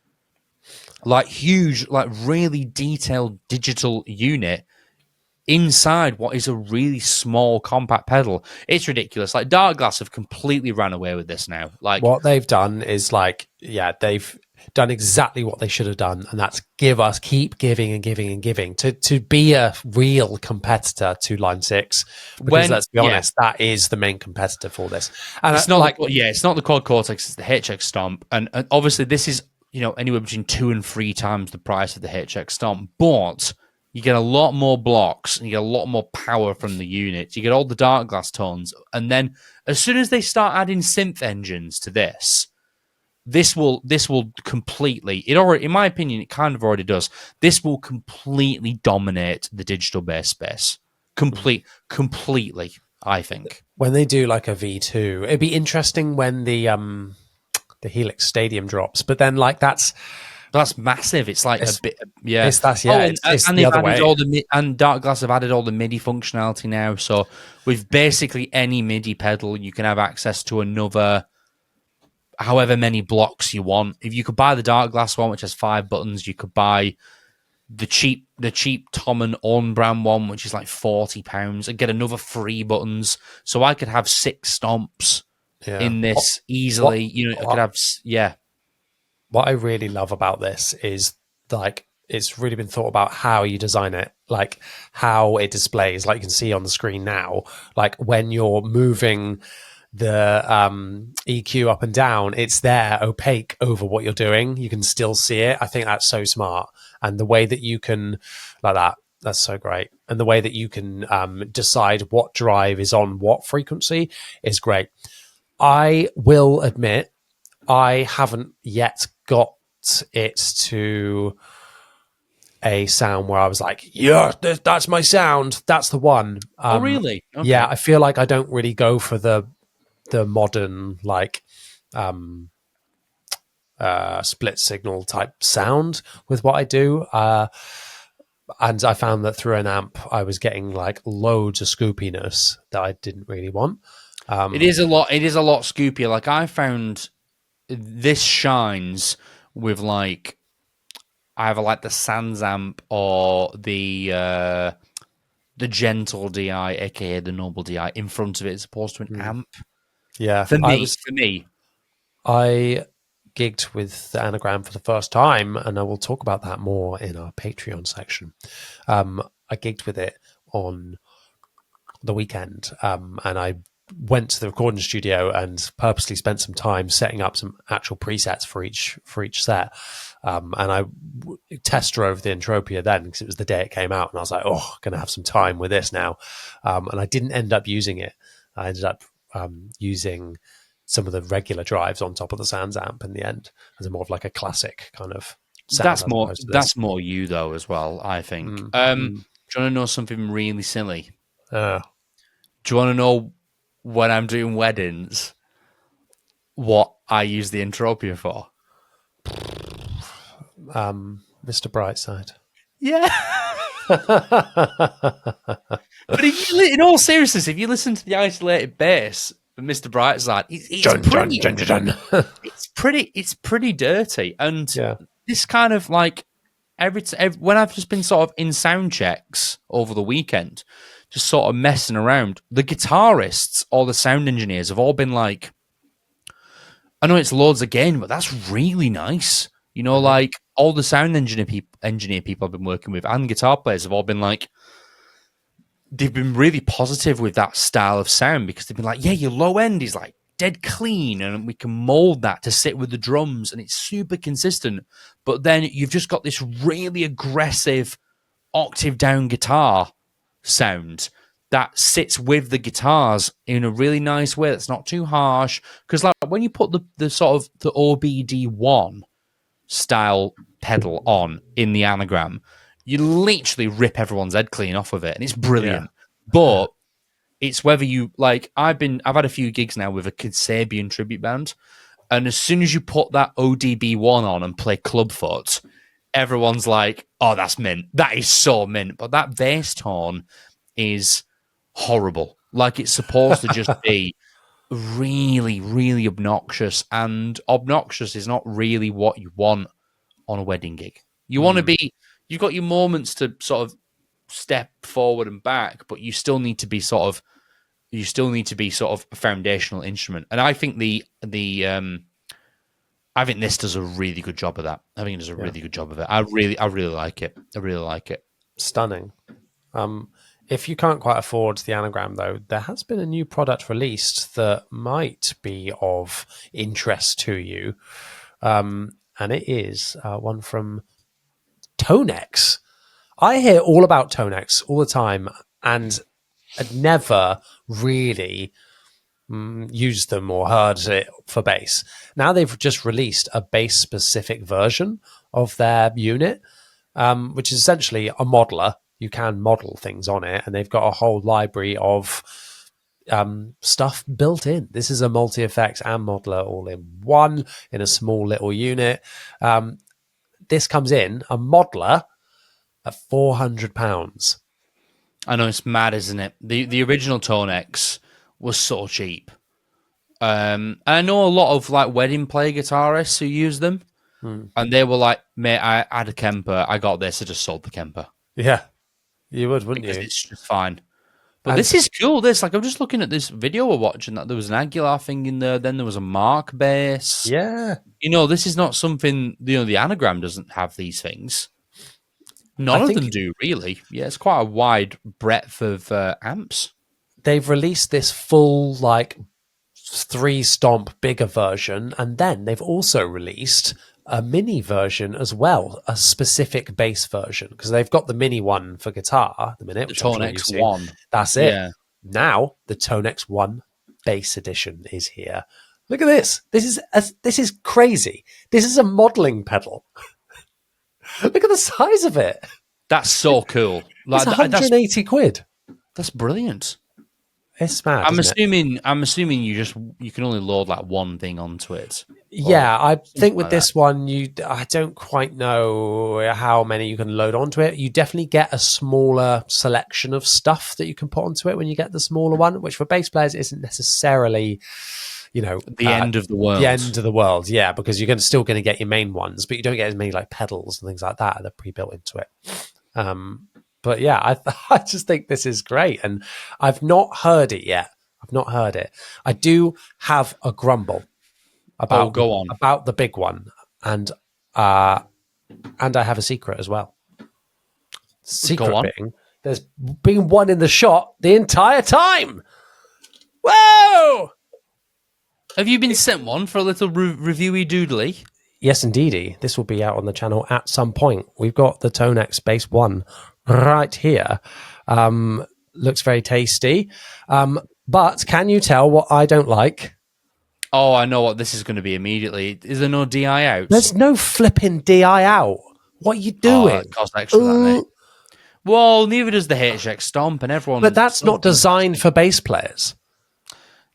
B: really detailed digital unit inside what is a really small compact pedal. It's ridiculous. Darkglass have completely ran away with this now.
A: What they've done is they've done exactly what they should have done, and that's keep giving and giving and giving to be a real competitor to Line 6. Because let's be honest, that is the main competitor for this. And
B: it's not it's not the Quad Cortex, it's the HX Stomp. And obviously this is, anywhere between 2 and 3 times the price of the HX Stomp, but you get a lot more blocks and you get a lot more power from the units. You get all the Darkglass tones. And then as soon as they start adding synth engines to this will completely, in my opinion, it kind of already does. This will completely dominate the digital bass space. Completely, I think.
A: When they do a V2, it'd be interesting when the Helix Stadium drops, but then
B: that's massive. It's a bit, yeah.
A: It's the other way.
B: And Darkglass have added all the MIDI functionality now. So with basically any MIDI pedal, you can have access to another, however many blocks you want. If you could buy the Darkglass one, which has 5 buttons, you could buy the cheap Tom and Own brand one, which is £40, and get another 3 buttons. So I could have 6 stomps in this easily. I could have,
A: What I really love about this is it's really been thought about how you design it, how it displays, you can see on the screen now, when you're moving the EQ up and down, it's there opaque over what you're doing. You can still see it. I think that's so smart. And the way that you can that's so great. And the way that you can decide what drive is on what frequency is great. I will admit, I haven't yet got it to a sound where I was that's my sound. That's the one.
B: Oh, really?
A: Okay. Yeah, I feel like I don't really go for the modern split signal type sound with what I do. And I found that through an amp, I was getting loads of scoopiness that I didn't really want.
B: It is a lot scoopier. I found this shines with either the Sans amp or the gentle DI, aka the normal DI, in front of it as opposed to an amp.
A: Yeah,
B: for me,
A: I gigged with the Anagram for the first time, and I will talk about that more in our Patreon section. I gigged with it on the weekend, and I went to the recording studio and purposely spent some time setting up some actual presets for each set. And I test drove the Entropia then because it was the day it came out, and I was I'm going to have some time with this now. And I didn't end up using it. I ended up using some of the regular drives on top of the Sans amp in the end as more of a classic kind of sound.
B: That's more you though as well, I think. Do you want to know something really silly? Do you want to know when I'm doing weddings what I use the Entropia for?
A: Mr. Brightside.
B: Yeah. But in all seriousness, if you listen to the isolated bass of Mr. Brightside, it's pretty dirty. And this kind of when I've just been sort of in sound checks over the weekend, just sort of messing around, the guitarists or the sound engineers have all been I know it's loads again, but that's really nice. All the sound engineer people I've been working with and guitar players have all been they've been really positive with that style of sound because they've been like, yeah, your low end is like dead clean and we can mold that to sit with the drums and it's super consistent. But then you've just got this really aggressive octave down guitar sound that sits with the guitars in a really nice way that's not too harsh. Because like when you put the sort of the OBD1 style pedal on in the anagram, you literally rip everyone's head clean off of it, and it's brilliant. But it's whether you like. I've had a few gigs now with a Kasabian tribute band, and as soon as you put that ODB1 on and play Clubfoot, everyone's like, "Oh, that's mint. That is so mint." But that bass tone is horrible. Like it's supposed to just be really, really obnoxious, and obnoxious is not really what you want on a wedding gig. You want to be, you've got your moments to sort of step forward and back, but you still need to be sort of a foundational instrument. And I think I think this does a really good job of that. I think it does a really good job of it. I really like it. I really like it.
A: Stunning. If you can't quite afford the anagram, though, there has been a new product released that might be of interest to you. And it is one from Tonex. I hear all about Tonex all the time and I'd never really used them or heard it for bass. Now they've just released a bass-specific version of their unit, which is essentially a modeler. You can model things on it, and they've got a whole library of stuff built in. This is a multi-effects and modeler all in one in a small little unit. This comes in a modeler at £400.
B: I know, it's mad, isn't it? The original Tonex was so cheap. I know a lot of like wedding play guitarists who use them, and they were like, "Mate, I had a Kemper. I got this. I just sold the Kemper."
A: Yeah, you would, wouldn't
B: because
A: you?
B: it's just fine. But this is cool. Like I'm just looking at this video we're watching. That there was an Aguilar thing in there. Then there was a Mark bass.
A: Yeah,
B: this is not something. The Anagram doesn't have these things. None of them do, really. Yeah, it's quite a wide breadth of amps.
A: They've released this full, like, 3-stomp bigger version, and then they've also released a mini version as well, a specific bass version, because they've got the mini one for guitar at the minute.
B: The Tonex 1.
A: That's it.
B: Yeah.
A: Now, the Tonex 1 bass edition is here. Look at this. This is crazy. This is a modeling pedal. Look at the size of it.
B: That's so cool.
A: Like, it's 180 quid.
B: That's brilliant.
A: It's mad.
B: I'm assuming you can only load like one thing onto it.
A: Yeah, I think with this one, I don't quite know how many you can load onto it. You definitely get a smaller selection of stuff that you can put onto it when you get the smaller one, which for bass players isn't necessarily,
B: the end of the world.
A: The end of the world, yeah, because you're still going to get your main ones, but you don't get as many like pedals and things like that are pre-built into it. But yeah, I just think this is great, and I've not heard it yet. I've not heard it. I do have a grumble about about the big one, and I have a secret as well. Secret being, there's been one in the shot the entire time. Whoa!
B: Have you been sent one for a little reviewy doodly?
A: Yes, indeedy. This will be out on the channel at some point. We've got the Tonex Bass 1 right here. Looks very tasty. But can you tell what I don't like?
B: Oh, I know what this is going to be immediately. Is there no DI out?
A: There's no flipping DI out. What are you doing?
B: That costs extra, that, mate. Well, neither does the HX Stomp, and everyone...
A: But that's not designed for bass players.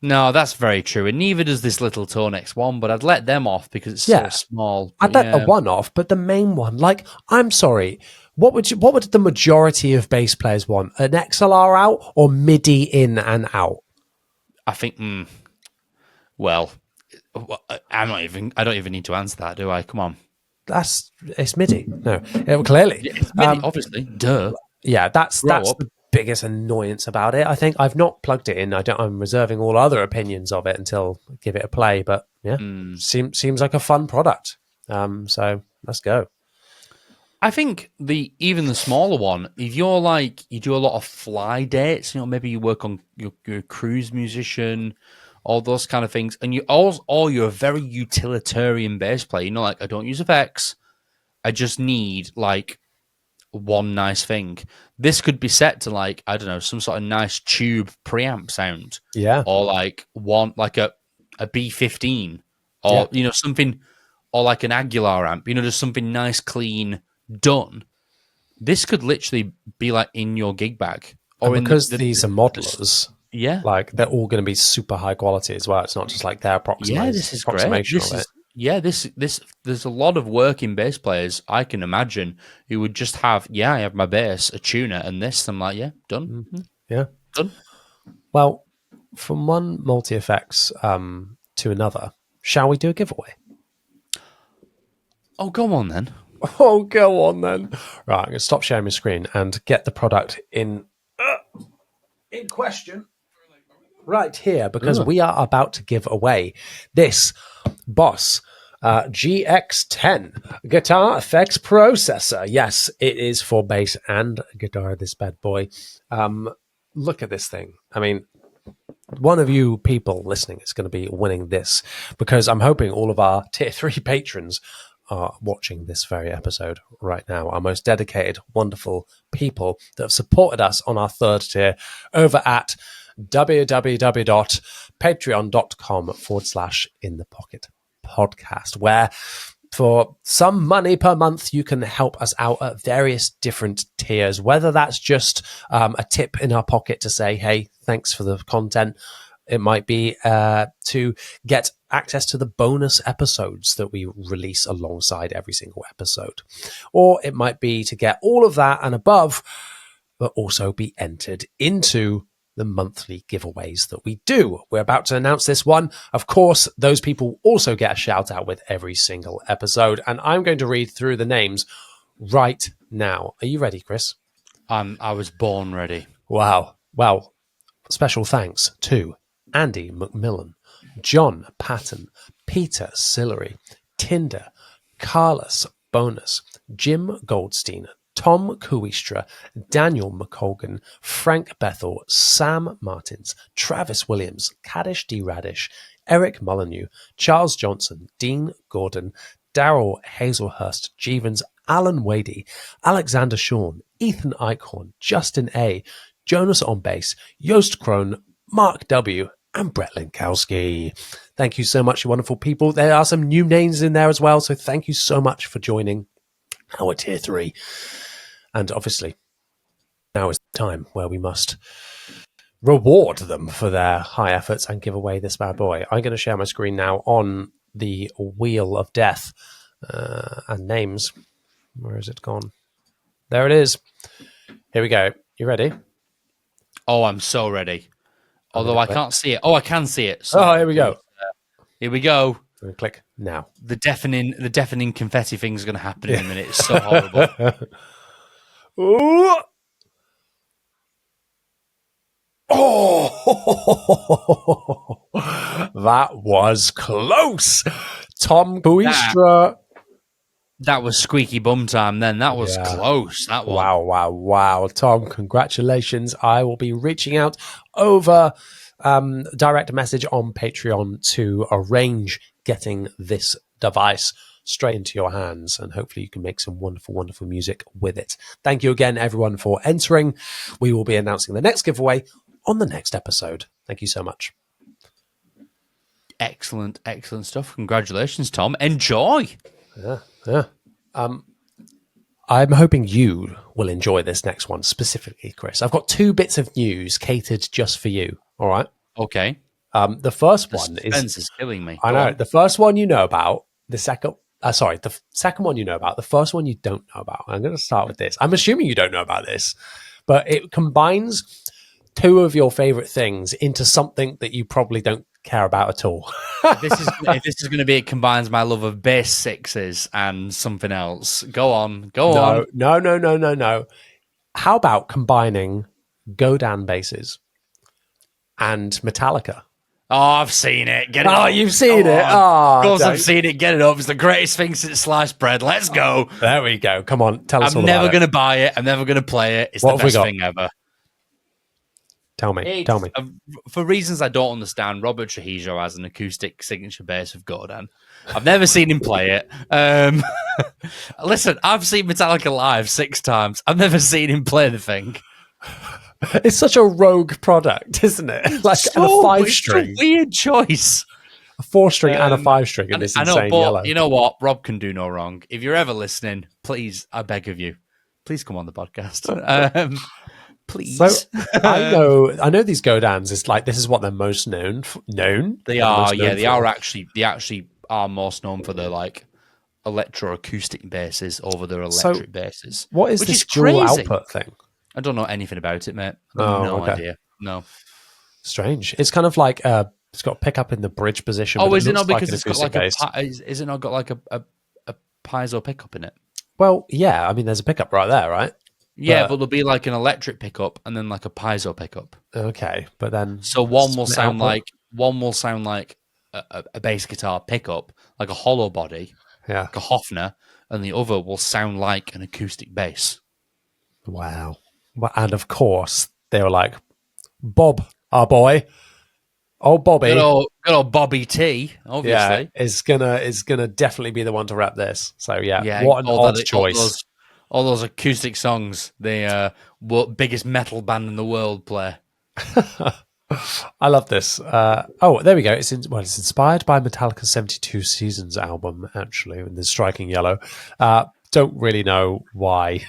B: No, that's very true. And neither does this little Tonex 1, but I'd let them off because it's so small.
A: I'd let the one off, but the main one, like, I'm sorry, what would the majority of bass players want? An XLR out or MIDI in and out?
B: I think, well, I don't even need to answer that, do I? Come on.
A: It's MIDI. No, clearly.
B: It's MIDI, obviously. Duh.
A: Yeah, that's the biggest annoyance about it. I think I've not plugged it in. I'm reserving all other opinions of it until I give it a play. But yeah, seems like a fun product. So let's go.
B: I think even the smaller one, if you're like you do a lot of fly dates, maybe you work on you're a cruise musician, all those kind of things, and or you're a very utilitarian bass player. Like I don't use effects, I just need like one nice thing. This could be set to like I don't know some sort of nice tube preamp sound,
A: Yeah.
B: or like a B15, or something, or like an Aguilar amp. Just something nice, clean, done. This could literally be like in your gig bag,
A: And
B: or in
A: because these are modelers,
B: yeah,
A: like they're all going to be super high quality as well. It's not just like their
B: this is great.
A: approximation of it.
B: This there's a lot of working bass players I can imagine who would just have I have my bass, a tuner, and this. I'm like done,
A: Yeah.
B: done.
A: Well, from one multi effects to another, shall we do a giveaway?
B: Oh, go on then.
A: Oh, go on then. Right, I'm going to stop sharing my screen and get the product in question right here, because we are about to give away this Boss GX10 guitar effects processor. Yes, it is for bass and guitar, this bad boy. Look at this thing. I mean, one of you people listening is going to be winning this, because I'm hoping all of our tier 3 patrons are watching this very episode right now. Our most dedicated, wonderful people that have supported us on our third tier over at www.patreon.com/in-the-pocket podcast, where for some money per month, you can help us out at various different tiers, whether that's just a tip in our pocket to say, hey, thanks for the content. It might be to get access to the bonus episodes that we release alongside every single episode. Or it might be to get all of that and above, but also be entered into the monthly giveaways that we do. We're about to announce this one. Of course, those people also get a shout out with every single episode. And I'm going to read through the names right now. Are you ready, Chris?
B: I was born ready.
A: Wow. Well, special thanks to Andy McMillan, John Patton, Peter Sillery, Tinder, Carlos Bonus, Jim Goldstein, Tom Kuistra, Daniel McColgan, Frank Bethel, Sam Martins, Travis Williams, Kaddish D. Radish, Eric Molyneux, Charles Johnson, Dean Gordon, Daryl Hazelhurst, Jevons, Alan Wadey, Alexander Shawn, Ethan Eichhorn, Justin A., Jonas on bass, Joost Kroon, Mark W., and Brett Linkowski. Thank you so much, you wonderful people. There are some new names in there as well, so thank you so much for joining our Tier 3. And obviously, now is the time where we must reward them for their high efforts and give away this bad boy. I'm going to share my screen now on the Wheel of Death and names. Where has it gone? There it is. Here we go. You ready?
B: Oh, I'm so ready. Although I can't see it. Oh, I can see it.
A: So here we go.
B: Here we go.
A: I'm going to click now.
B: The deafening confetti thing's going to happen in a minute. It's so horrible.
A: Ooh. Oh, that was close. Tom Kuistra.
B: That was squeaky bum time then. That was close, that one.
A: Wow. Tom, congratulations. I will be reaching out over direct message on Patreon to arrange getting this device straight into your hands, and hopefully you can make some wonderful, wonderful music with it. Thank you again, everyone, for entering. We will be announcing the next giveaway on the next episode. Thank you so much.
B: Excellent stuff. Congratulations, Tom. Enjoy.
A: Yeah. I'm hoping you will enjoy this next one specifically, Chris. I've got 2 bits of news catered just for you. All right.
B: Okay.
A: The first one
B: is killing me.
A: I know. The first one you know about. The second one you know about. The first one you don't know about. I'm going to start with this. I'm assuming you don't know about this, but it combines 2 of your favorite things into something that you probably don't care about at all.
B: If this is going to be, it combines my love of bass sixes and something else. Go on.
A: No. How about combining Godin basses and Metallica?
B: Oh, I've seen it. Get it
A: Oh,
B: up.
A: you've seen
B: Come
A: it?
B: on.
A: Oh,
B: Of course
A: don't.
B: I've seen it. Get it up. It's the greatest thing since sliced bread. Let's go.
A: There we go. Come on, tell us
B: I'm
A: all
B: never
A: about
B: going
A: it.
B: to buy it. I'm never going to play it. It's
A: What
B: the
A: have we
B: best
A: got?
B: thing ever.
A: Tell me.
B: For reasons I don't understand, Robert Trujillo has an acoustic signature bass of Godin. I've never seen him play it. Listen, I've seen Metallica live 6 times. I've never seen him play the thing.
A: It's such a rogue product, isn't it? Like and a 5-string,
B: It's a weird choice.
A: a 4-string and a 5-string, and this
B: I know,
A: insane
B: but
A: yellow.
B: you know what? Rob can do no wrong. If you're ever listening, please, I beg of you, please come on the podcast. Please.
A: So I know these Godans. It's like this is what they're most known.
B: They are, yeah, they are actually. They actually are most known for their like electroacoustic basses over their electric basses.
A: What is
B: which
A: this
B: is
A: dual
B: crazy.
A: output thing?
B: I don't know anything about it, mate. No idea. No.
A: Strange. It's kind of like it's got a pickup in the bridge position.
B: Oh,
A: but
B: is it
A: looks
B: not because
A: like
B: it's
A: an
B: got like
A: acoustic bass.
B: is it not got like a piezo pickup in it?
A: Well, yeah. I mean, there's a pickup right there, right?
B: Yeah, but there'll be like an electric pickup and then like a piezo pickup.
A: Okay, but then
B: So one will
A: split
B: sound
A: output.
B: like a bass guitar pickup, like a hollow body,
A: Yeah.
B: like a Hofner, and the other will sound like an acoustic bass.
A: Wow. Well, and of course, they were like, Bob, our boy, old Bobby,
B: Good old Bobby T, obviously.
A: is gonna definitely be the one to rap this. So
B: Yeah,
A: what an odd choice.
B: All those acoustic songs, the biggest metal band in the world play.
A: I love this. There we go. It's inspired by Metallica's 72 Seasons album, actually, in the striking yellow. Don't really know why.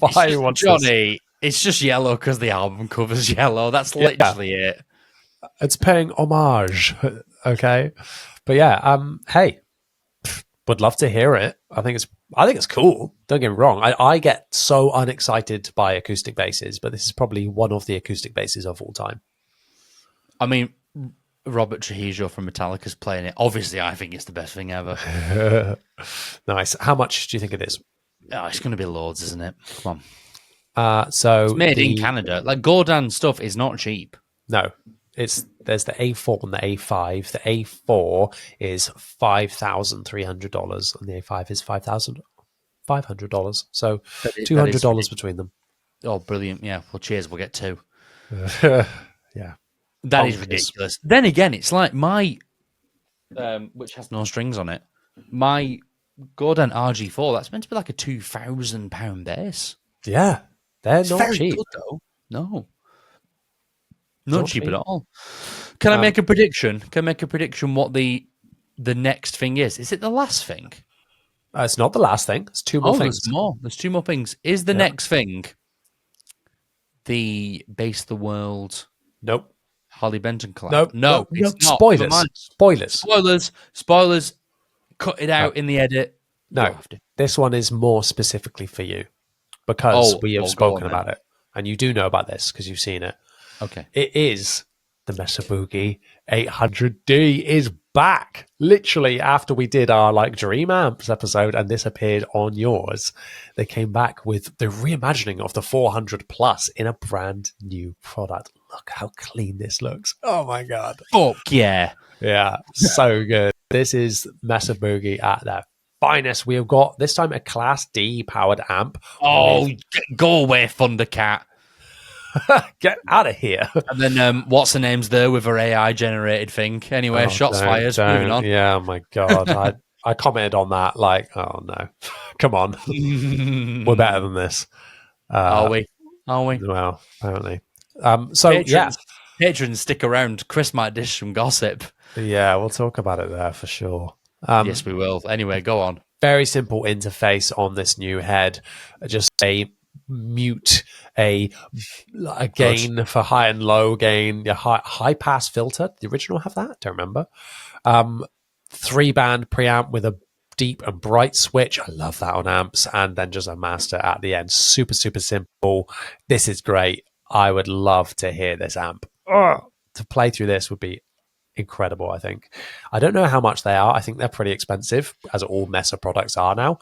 A: Why he wants
B: Johnny,
A: this.
B: it's just yellow because the album cover's yellow. That's literally it.
A: It's paying homage, okay? But yeah, hey, would love to hear it. I think it's cool. Don't get me wrong. I get so unexcited by acoustic basses, but this is probably one of the acoustic basses of all time.
B: I mean, Robert Trujillo from Metallica's playing it. Obviously, I think it's the best thing ever.
A: Nice. How much do you think it is?
B: Oh, it's going to be loads, isn't it? Come on.
A: So
B: It's made in Canada. Like Godin stuff is not cheap.
A: No, there's the A4 and the A5. The A4 is $5,300, and the A5 is $5,500. So $200 between them.
B: Oh, brilliant! Yeah. Well, cheers. We'll get 2.
A: Yeah,
B: that is ridiculous. Then again, it's like my, which has no strings on it. My Godin RG4. That's meant to be like a £2,000 bass.
A: Yeah, they're
B: It's
A: not
B: very
A: cheap.
B: good, though. No. Not cheap at all. Can I make a prediction? Can I make a prediction what the next thing is? Is it the last thing?
A: It's not the last thing. It's 2 more things.
B: There's more. There's 2 more things. Is the next thing the Base the World
A: Nope.
B: Harley Benton collab?
A: Nope.
B: No, it's not. Spoilers. Cut it out in the edit.
A: No, this one is more specifically for you because we have spoken about it. And you do know about this because you've seen it.
B: Okay.
A: It is the Mesa Boogie 800D is back. Literally after we did our Dream Amps episode and this appeared on yours, they came back with the reimagining of the 400 Plus in a brand new product. Look how clean this looks. Oh my God.
B: Fuck yeah.
A: Yeah, so good. This is Mesa Boogie at their finest. We have got this time a Class D powered amp.
B: Oh, go away, Thundercat.
A: Get out of here.
B: And then what's her name's there with her AI generated thing. Anyway, shots fired. Moving on.
A: Yeah, oh my God. I commented on that oh no. Come on. We're better than this.
B: Are we?
A: Well, apparently.
B: Patrons, stick around. Chris might dish some gossip.
A: Yeah, we'll talk about it there for sure.
B: Yes, we will. Anyway, go on.
A: Very simple interface on this new head. Just a mute, a gain for high and low gain, a high pass filter. Did the original have that? Don't remember. 3-band preamp with a deep and bright switch. I love that on amps. And then just a master at the end. Super, super simple. This is great. I would love to hear this amp. To play through this would be incredible, I think. I don't know how much they are. I think they're pretty expensive, as all Mesa products are now.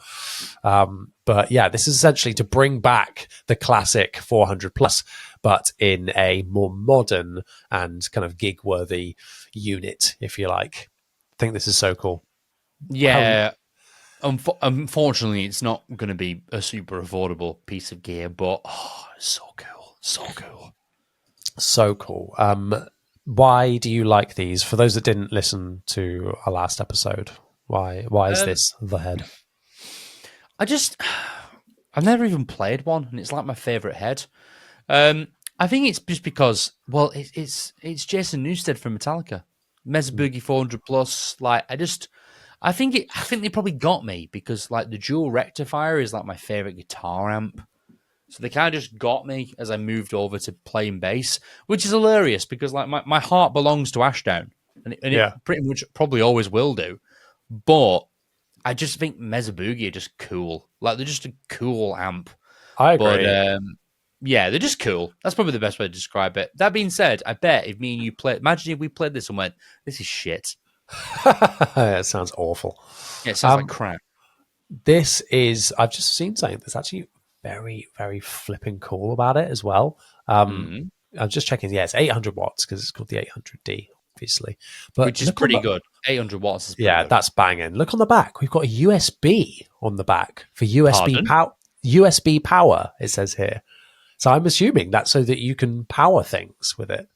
A: But yeah, this is essentially to bring back the classic 400 plus, but in a more modern and kind of gig-worthy unit, if you like. I think this is so cool.
B: Yeah. Unfortunately, it's not going to be a super affordable piece of gear, but it's so cool. So cool.
A: So cool. Why do you like these? For those that didn't listen to our last episode, why is this the head?
B: I've never even played one, and it's like my favorite head. I think it's just because, well, it's Jason Newsted from Metallica, Mesa Boogie 400 plus. Like, I think they probably got me because like the dual rectifier is like my favorite guitar amp. So they kind of just got me as I moved over to playing bass, which is hilarious because like my heart belongs to Ashdown, and it pretty much probably always will do. But I just think Mesa Boogie are just cool. Like they're just a cool amp.
A: I agree.
B: But yeah, they're just cool. That's probably the best way to describe it. That being said, I bet if me and you imagine if we played this and went, this is shit.
A: It sounds awful.
B: Yeah, it sounds like crap.
A: This is, I've just seen something that's actually very, very flipping cool about it as well. I'm just checking. Yeah, it's 800 watts because it's called the 800D, obviously. But
B: which is pretty good. 800 watts is pretty good.
A: That's banging. Look on the back. We've got a USB on the back for USB power, it says here. So I'm assuming that's so that you can power things with it.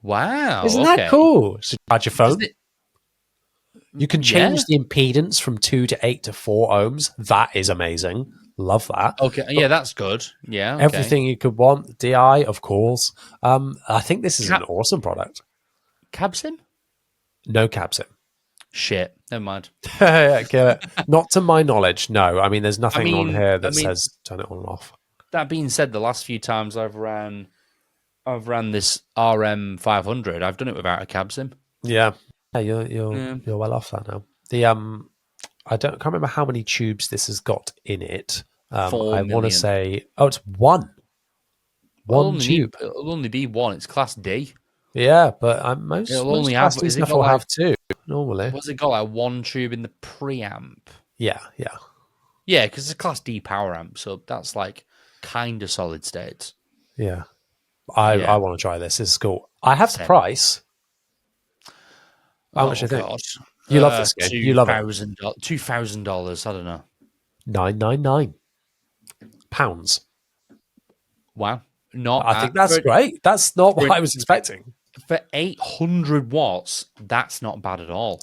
B: Wow.
A: Isn't that cool? So charge your phone. You can change the impedance from 2 to 8 to 4 ohms. That is amazing. Love that.
B: Okay. Yeah, that's good. Yeah. Okay.
A: Everything you could want. DI, of course. I think this is an awesome product.
B: Cabsim?
A: No cabsim.
B: Shit. Never mind.
A: Not to my knowledge, no. I mean, there's nothing on here that says turn it on and off.
B: That being said, the last few times I've ran this RM 500, I've done it without a cabsim.
A: Yeah. You're well off that now. I can't remember how many tubes this has got in it. I want to say, it's one. One tube.
B: It'll only be one. It's Class D.
A: Yeah, but most
B: only
A: Class D stuff will have two normally.
B: What's it got? Like one tube in the preamp.
A: Yeah.
B: Yeah, because it's a Class D power amp, so that's like kind of solid state.
A: Yeah. I want to try this. This is cool. I have the price. How much do you think? You love this game. You love it.
B: $2,000. I don't know.
A: £999.
B: Wow.
A: I think that's great. That's not what I was expecting.
B: For 800 watts, that's not bad at all.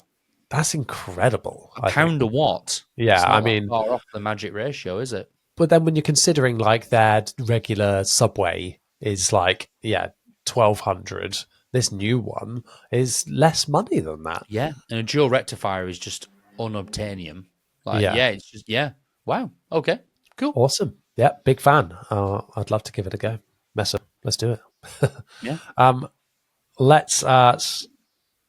A: That's incredible.
B: £1 a watt.
A: Yeah,
B: it's not
A: I mean,
B: far off the magic ratio, is it?
A: But then when you're considering like their regular Subway is like 1,200. This new one is less money than that.
B: Yeah, and a dual rectifier is just unobtainium. It's just Wow. Okay. Cool.
A: Awesome. Yeah, big fan. I'd love to give it a go. Mesa, let's do it.
B: Yeah.
A: Let's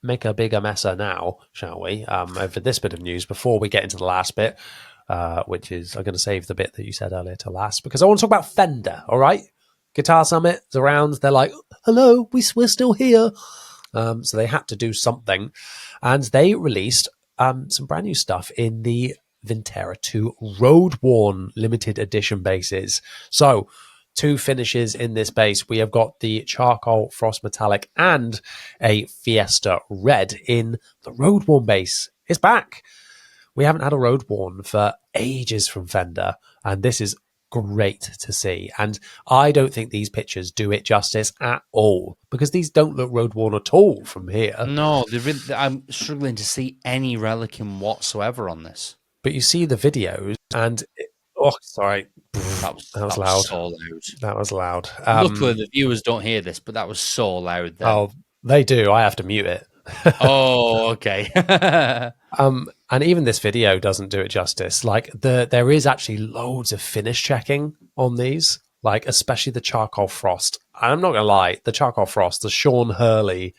A: make a bigger Mesa now, shall we? Over this bit of news before we get into the last bit, which is I'm going to save the bit that you said earlier to last because I want to talk about Fender. All right. Guitar Summit is around. They're like, hello, we're still here. So they had to do something. And they released some brand new stuff in the Vintera 2 roadworn limited edition basses. So 2 finishes in this bass. We have got the Charcoal Frost Metallic and a Fiesta Red in the roadworn bass. It's back. We haven't had a roadworn for ages from Fender. And this is great to see, and I don't think these pictures do it justice at all because these don't look road worn at all from here.
B: No, I'm struggling to see any relicing whatsoever on this.
A: But you see the videos, and sorry, that was loud.
B: So loud.
A: That was loud.
B: Luckily, the viewers don't hear this, but that was so loud. Then.
A: Oh, they do. I have to mute it.
B: Oh, okay.
A: And even this video doesn't do it justice. Like there is actually loads of finish checking on these, like especially the Charcoal Frost. I'm not gonna lie, the Charcoal Frost, the Sean Hurley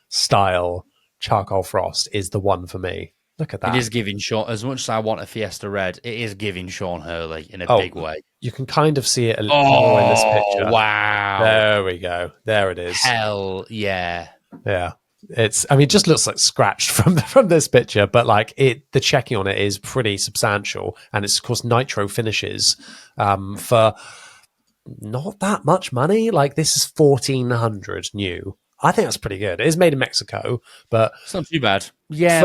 A: style Charcoal Frost is the one for me. Look at that.
B: It is giving Sean, as much as I want a Fiesta Red, it is giving Sean Hurley in a big way.
A: You can kind of see it a little more in this picture.
B: Wow.
A: There we go. There it is.
B: Hell yeah.
A: Yeah. it just looks like scratched from this picture, but like the checking on it is pretty substantial, and it's of course nitro finishes for not that much money. Like this is 1,400 new. I think that's pretty good. It is made in Mexico, but
B: It's not too bad. Yeah,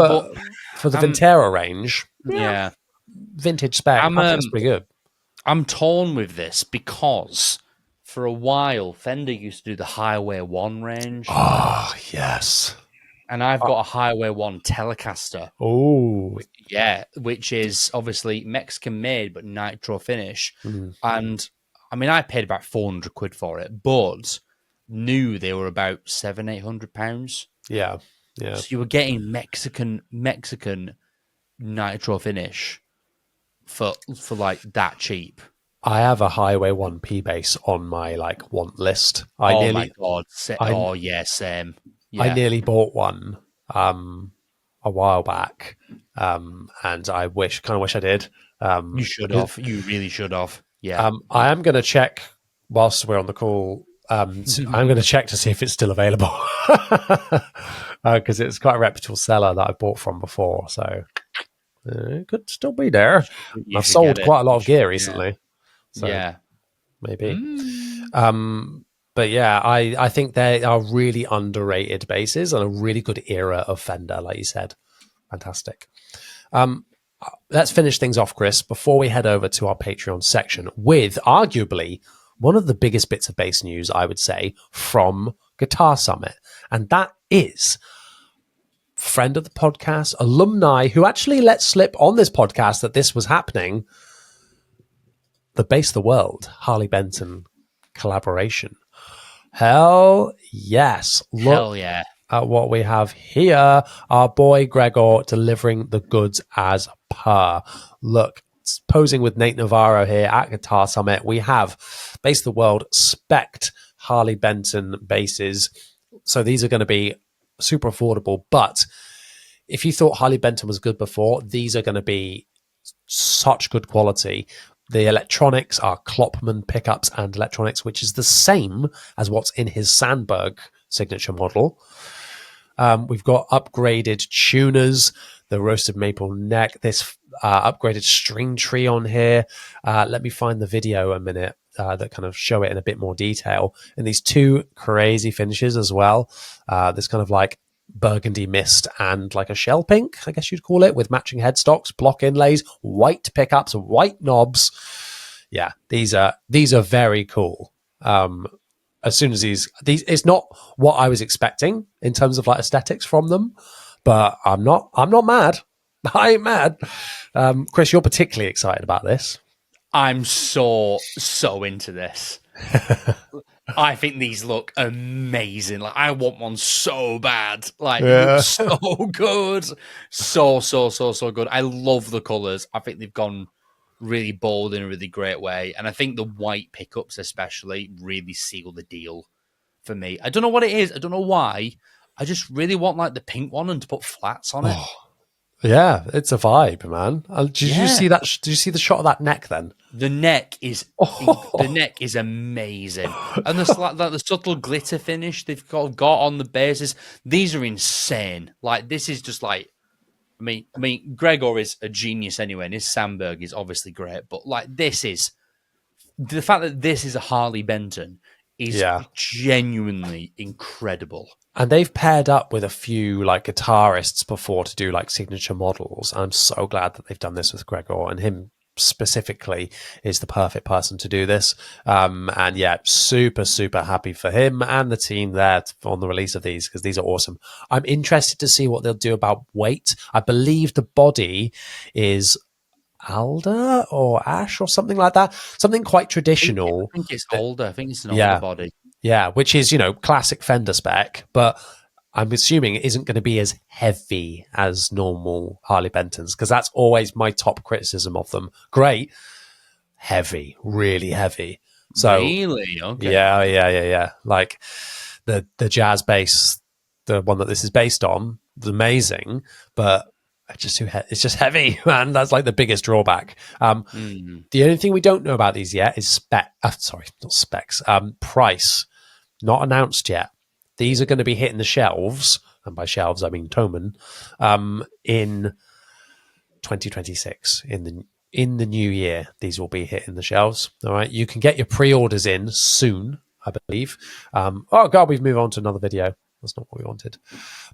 A: for the Vintera range,
B: yeah,
A: vintage spec, I think that's pretty good.
B: I'm torn with this because for a while Fender used to do the Highway 1 range.
A: Oh, yes.
B: And I've got a Highway 1 Telecaster.
A: Oh.
B: Yeah, which is obviously Mexican made, but nitro finish. And I mean, I paid about 400 quid for it, but knew they were about £700-800.
A: Yeah. Yeah.
B: So you were getting Mexican nitro finish for like that cheap.
A: I have a Highway 1 P bass on my like want list.
B: My god! Same. Yeah.
A: I nearly bought one a while back, and I kind of wish I did.
B: You should have. You really should have. Yeah.
A: I am going to check whilst we're on the call. I'm going to check to see if it's still available because it's quite a reputable seller that I bought from before. So it could still be there. I've sold quite a lot of gear recently. So
B: yeah.
A: Maybe. But yeah, I think they are really underrated basses and a really good era of Fender, like you said. Fantastic. Let's finish things off, Chris, before we head over to our Patreon section with arguably one of the biggest bits of bass news, I would say, from Guitar Summit. And that is friend of the podcast, alumni who actually let slip on this podcast that this was happening, the Bass the World, Harley Benton collaboration. Hell yes.
B: Hell yeah.
A: At what we have here, our boy Gregor delivering the goods as per. Look, posing with Nate Navarro here at Guitar Summit. We have Bass the World Spect Harley Benton basses. So these are going to be super affordable. But if you thought Harley Benton was good before, these are going to be such good quality. The electronics are Klopman pickups and electronics, which is the same as what's in his Sandberg signature model. We've got upgraded tuners, the roasted maple neck, this upgraded string tree on here. Let me find the video a minute that kind of show it in a bit more detail. And these two crazy finishes as well. This kind of like burgundy mist and like a shell pink, I guess you'd call it, with matching headstocks, block inlays, white pickups, white knobs. Yeah, these are very cool. As soon as these, it's not what I was expecting in terms of like aesthetics from them, but I'm not mad. I ain't mad. Chris, you're particularly excited about this.
B: I'm so into this. I think these look amazing. Like I want one so bad. Like it looks so good. So good. I love the colours. I think they've gone really bold in a really great way. And I think the white pickups especially really seal the deal for me. I don't know what it is. I don't know why. I just really want like the pink one and to put flats on it.
A: Yeah, it's a vibe, man. Did you see that? Did you see the shot of that neck then?
B: The neck is amazing, and the subtle glitter finish they've got on the bases. These are insane. Like this is just like, I mean, Gregor is a genius anyway, and his Sandberg is obviously great. But like this is the fact that this is a Harley Benton is genuinely incredible.
A: And they've paired up with a few like guitarists before to do like signature models. I'm so glad that they've done this with Gregor, and him specifically is the perfect person to do this. And yeah, super happy for him and the team there on the release of these, because these are awesome. I'm interested to see what they'll do about weight. I believe the body is alder or ash or something like that, something quite traditional.
B: I think it's older. I think it's an older body.
A: Yeah, which is, classic Fender spec, but I'm assuming it isn't going to be as heavy as normal Harley Bentons, because that's always my top criticism of them. Great, heavy, really heavy. So
B: really? Okay.
A: Yeah. Like the jazz bass, the one that this is based on, is amazing, but it's just heavy, man. That's like the biggest drawback. The only thing we don't know about these yet is price. Not announced yet. These are going to be hitting the shelves and by shelves I mean Toman, in 2026 in the new year. These will be hitting the shelves. All right, you can get your pre-orders in soon, I believe. Oh god, we've moved on to another video. That's not what we wanted,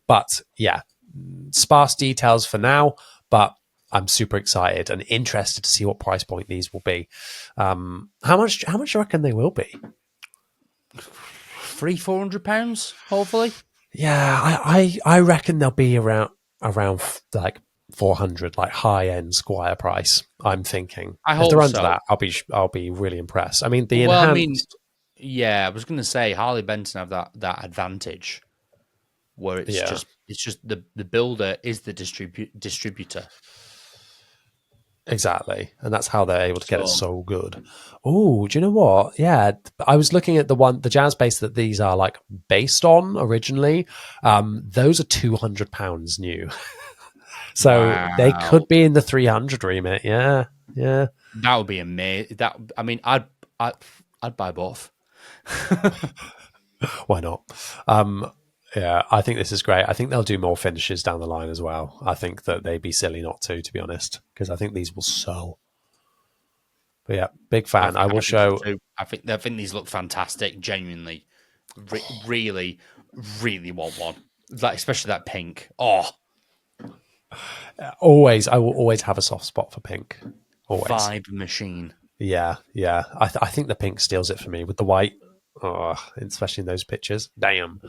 A: but yeah, sparse details for now, but I'm super excited and interested to see what price point these will be. How much do you reckon they will be?
B: £300-400, hopefully.
A: Yeah, I reckon they'll be around like 400, like high end Squire price. I'm thinking.
B: I
A: If
B: hope
A: they're under
B: so.
A: that, I'll be really impressed. I mean, the
B: Well, I
A: enhanced.
B: mean, yeah, I was going to say Harley Benton have that advantage where it's
A: Yeah.
B: just the builder is the distributor.
A: Exactly, and that's how they're able to get it
B: So-
A: so good. Oh, do you know what? Yeah, I was looking at the jazz bass that these are like based on originally. Those are £200 new, so they
B: Wow.
A: could be in the 300 remit. Yeah, yeah.
B: That would be amazing. I mean, I'd buy both.
A: Why not? Yeah, I think this is great. I think they'll do more finishes down the line as well. I think that they'd be silly not to be honest, because I think these will sell. But yeah, big fan. I will show.
B: I think these look fantastic. Genuinely, really, really want one. Like especially that pink. Oh,
A: I will always have a soft spot for pink. Always.
B: vibe machine.
A: Yeah, yeah. I think the pink steals it for me with the white. Oh, especially in those pictures. Damn,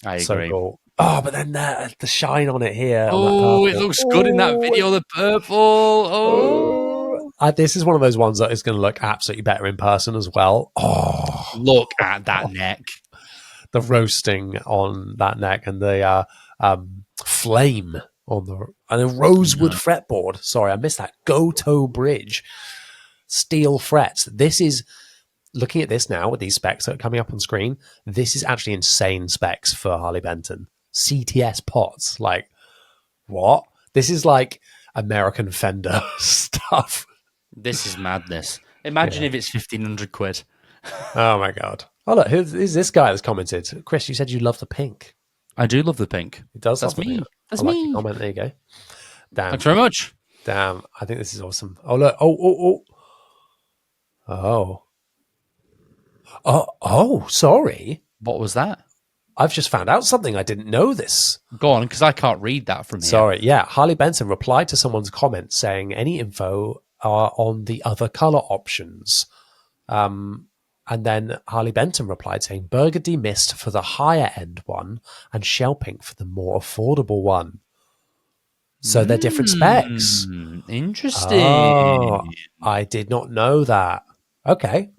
B: I
A: so
B: agree.
A: cool. Oh, but then the shine on it here.
B: Oh, it looks good in that video. The purple. Oh,
A: this is one of those ones that is going to look absolutely better in person as well. Oh,
B: look at that neck.
A: the roasting on that neck and the flame on the rosewood fretboard. Sorry, I missed that. Goto bridge, steel frets. This is looking at this now with these specs that are coming up on screen. This is actually insane specs for Harley Benton. CTS pots, like what? This is like American Fender stuff.
B: This is madness. Imagine if it's £1,500.
A: Oh my god! Oh look, who's this guy that's commented? Chris, you said you love the pink.
B: I do love the pink.
A: It does.
B: That's
A: love the
B: me.
A: pink.
B: That's
A: I like
B: me.
A: your comment. There you go. Damn.
B: Thanks very much.
A: Damn. I think this is awesome. Oh look. Oh. Sorry.
B: What was that?
A: I've just found out something. I didn't know this.
B: Go on, because I can't read that from here.
A: Sorry. Yeah. Harley Benton replied to someone's comment saying any info are on the other color options. And then Harley Benton replied saying burgundy mist for the higher end one and shell pink for the more affordable one. So they're different specs.
B: Interesting.
A: Oh, I did not know that. Okay.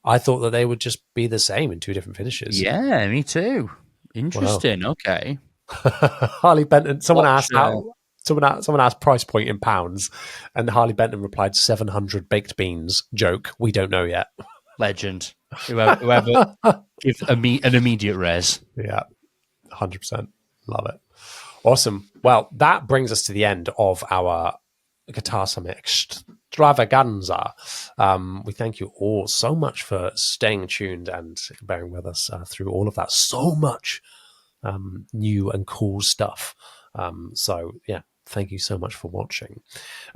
A: I thought that they would just be the same in two different finishes.
B: Yeah, me too. Interesting. Wow. Okay.
A: Harley Benton. Someone asked price point in pounds, and Harley Benton replied 700 baked beans. Joke. We don't know yet.
B: Legend. Whoever gives an immediate res.
A: Yeah, 100%. Love it. Awesome. Well, that brings us to the end of our Guitar Summit extravaganza. We thank you all so much for staying tuned and bearing with us through all of that. So much new and cool stuff. So, yeah, thank you so much for watching.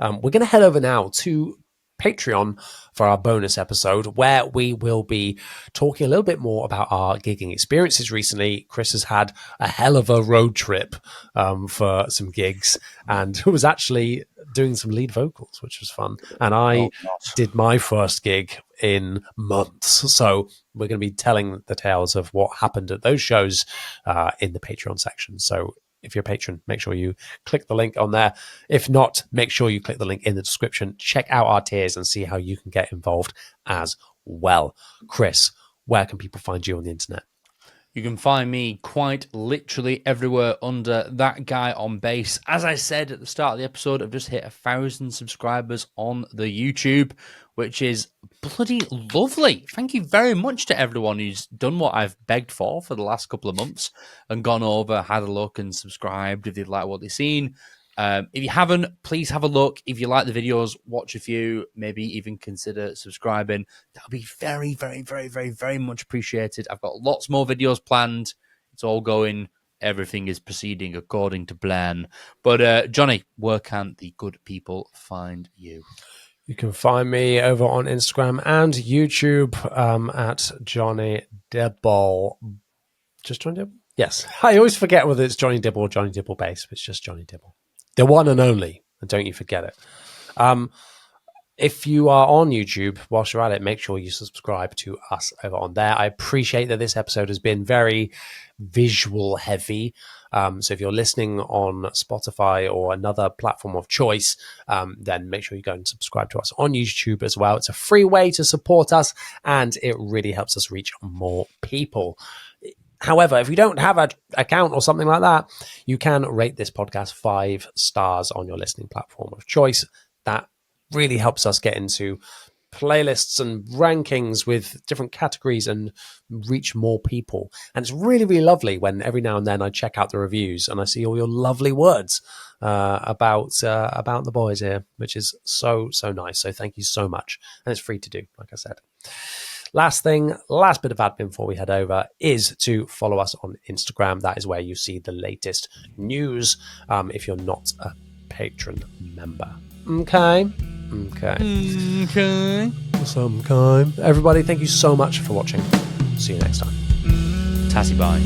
A: We're going to head over now to Patreon for our bonus episode, where we will be talking a little bit more about our gigging experiences recently. Chris has had a hell of a road trip for some gigs and was actually doing some lead vocals, which was fun. And I did my first gig in months. So we're going to be telling the tales of what happened at those shows in the Patreon section. So if you're a patron, make sure you click the link on there. If not, make sure you click the link in the description. Check out our tiers and see how you can get involved as well. Chris, where can people find you on the internet?
B: You can find me quite literally everywhere under That Guy on Bass. As I said at the start of the episode, I've just hit 1,000 subscribers on the YouTube, which is bloody lovely. Thank you very much to everyone who's done what I've begged for the last couple of months and gone over, had a look and subscribed if they like what they've seen. If you haven't, please have a look. If you like the videos, watch a few, maybe even consider subscribing. That'll be very, very, very, very, very much appreciated. I've got lots more videos planned. It's all going everything is proceeding according to plan. But Jonny, where can the good people find you?
A: You can find me over on Instagram and YouTube at Jonny Dibble. Just Jonny Dibble? Yes. I always forget whether it's Jonny Dibble or Jonny Dibble Bass. It's just Jonny Dibble. The one and only. And don't you forget it. If you are on YouTube, whilst you're at it, make sure you subscribe to us over on there. I appreciate that this episode has been very visual heavy. So if you're listening on Spotify or another platform of choice, then make sure you go and subscribe to us on YouTube as well. It's a free way to support us, and it really helps us reach more people. However, if you don't have an account or something like that, you can rate this podcast 5 stars on your listening platform of choice. That really helps us get into playlists and rankings with different categories and reach more people. And it's really, really lovely when every now and then I check out the reviews and I see all your lovely words about the boys here, which is so nice. So thank you so much. And it's free to do, like I said. Last bit of admin before we head over is to follow us on Instagram. That is where you see the latest news if you're not a patron member. Okay. Everybody, thank you so much for watching. See you next time.
B: Tassie bye.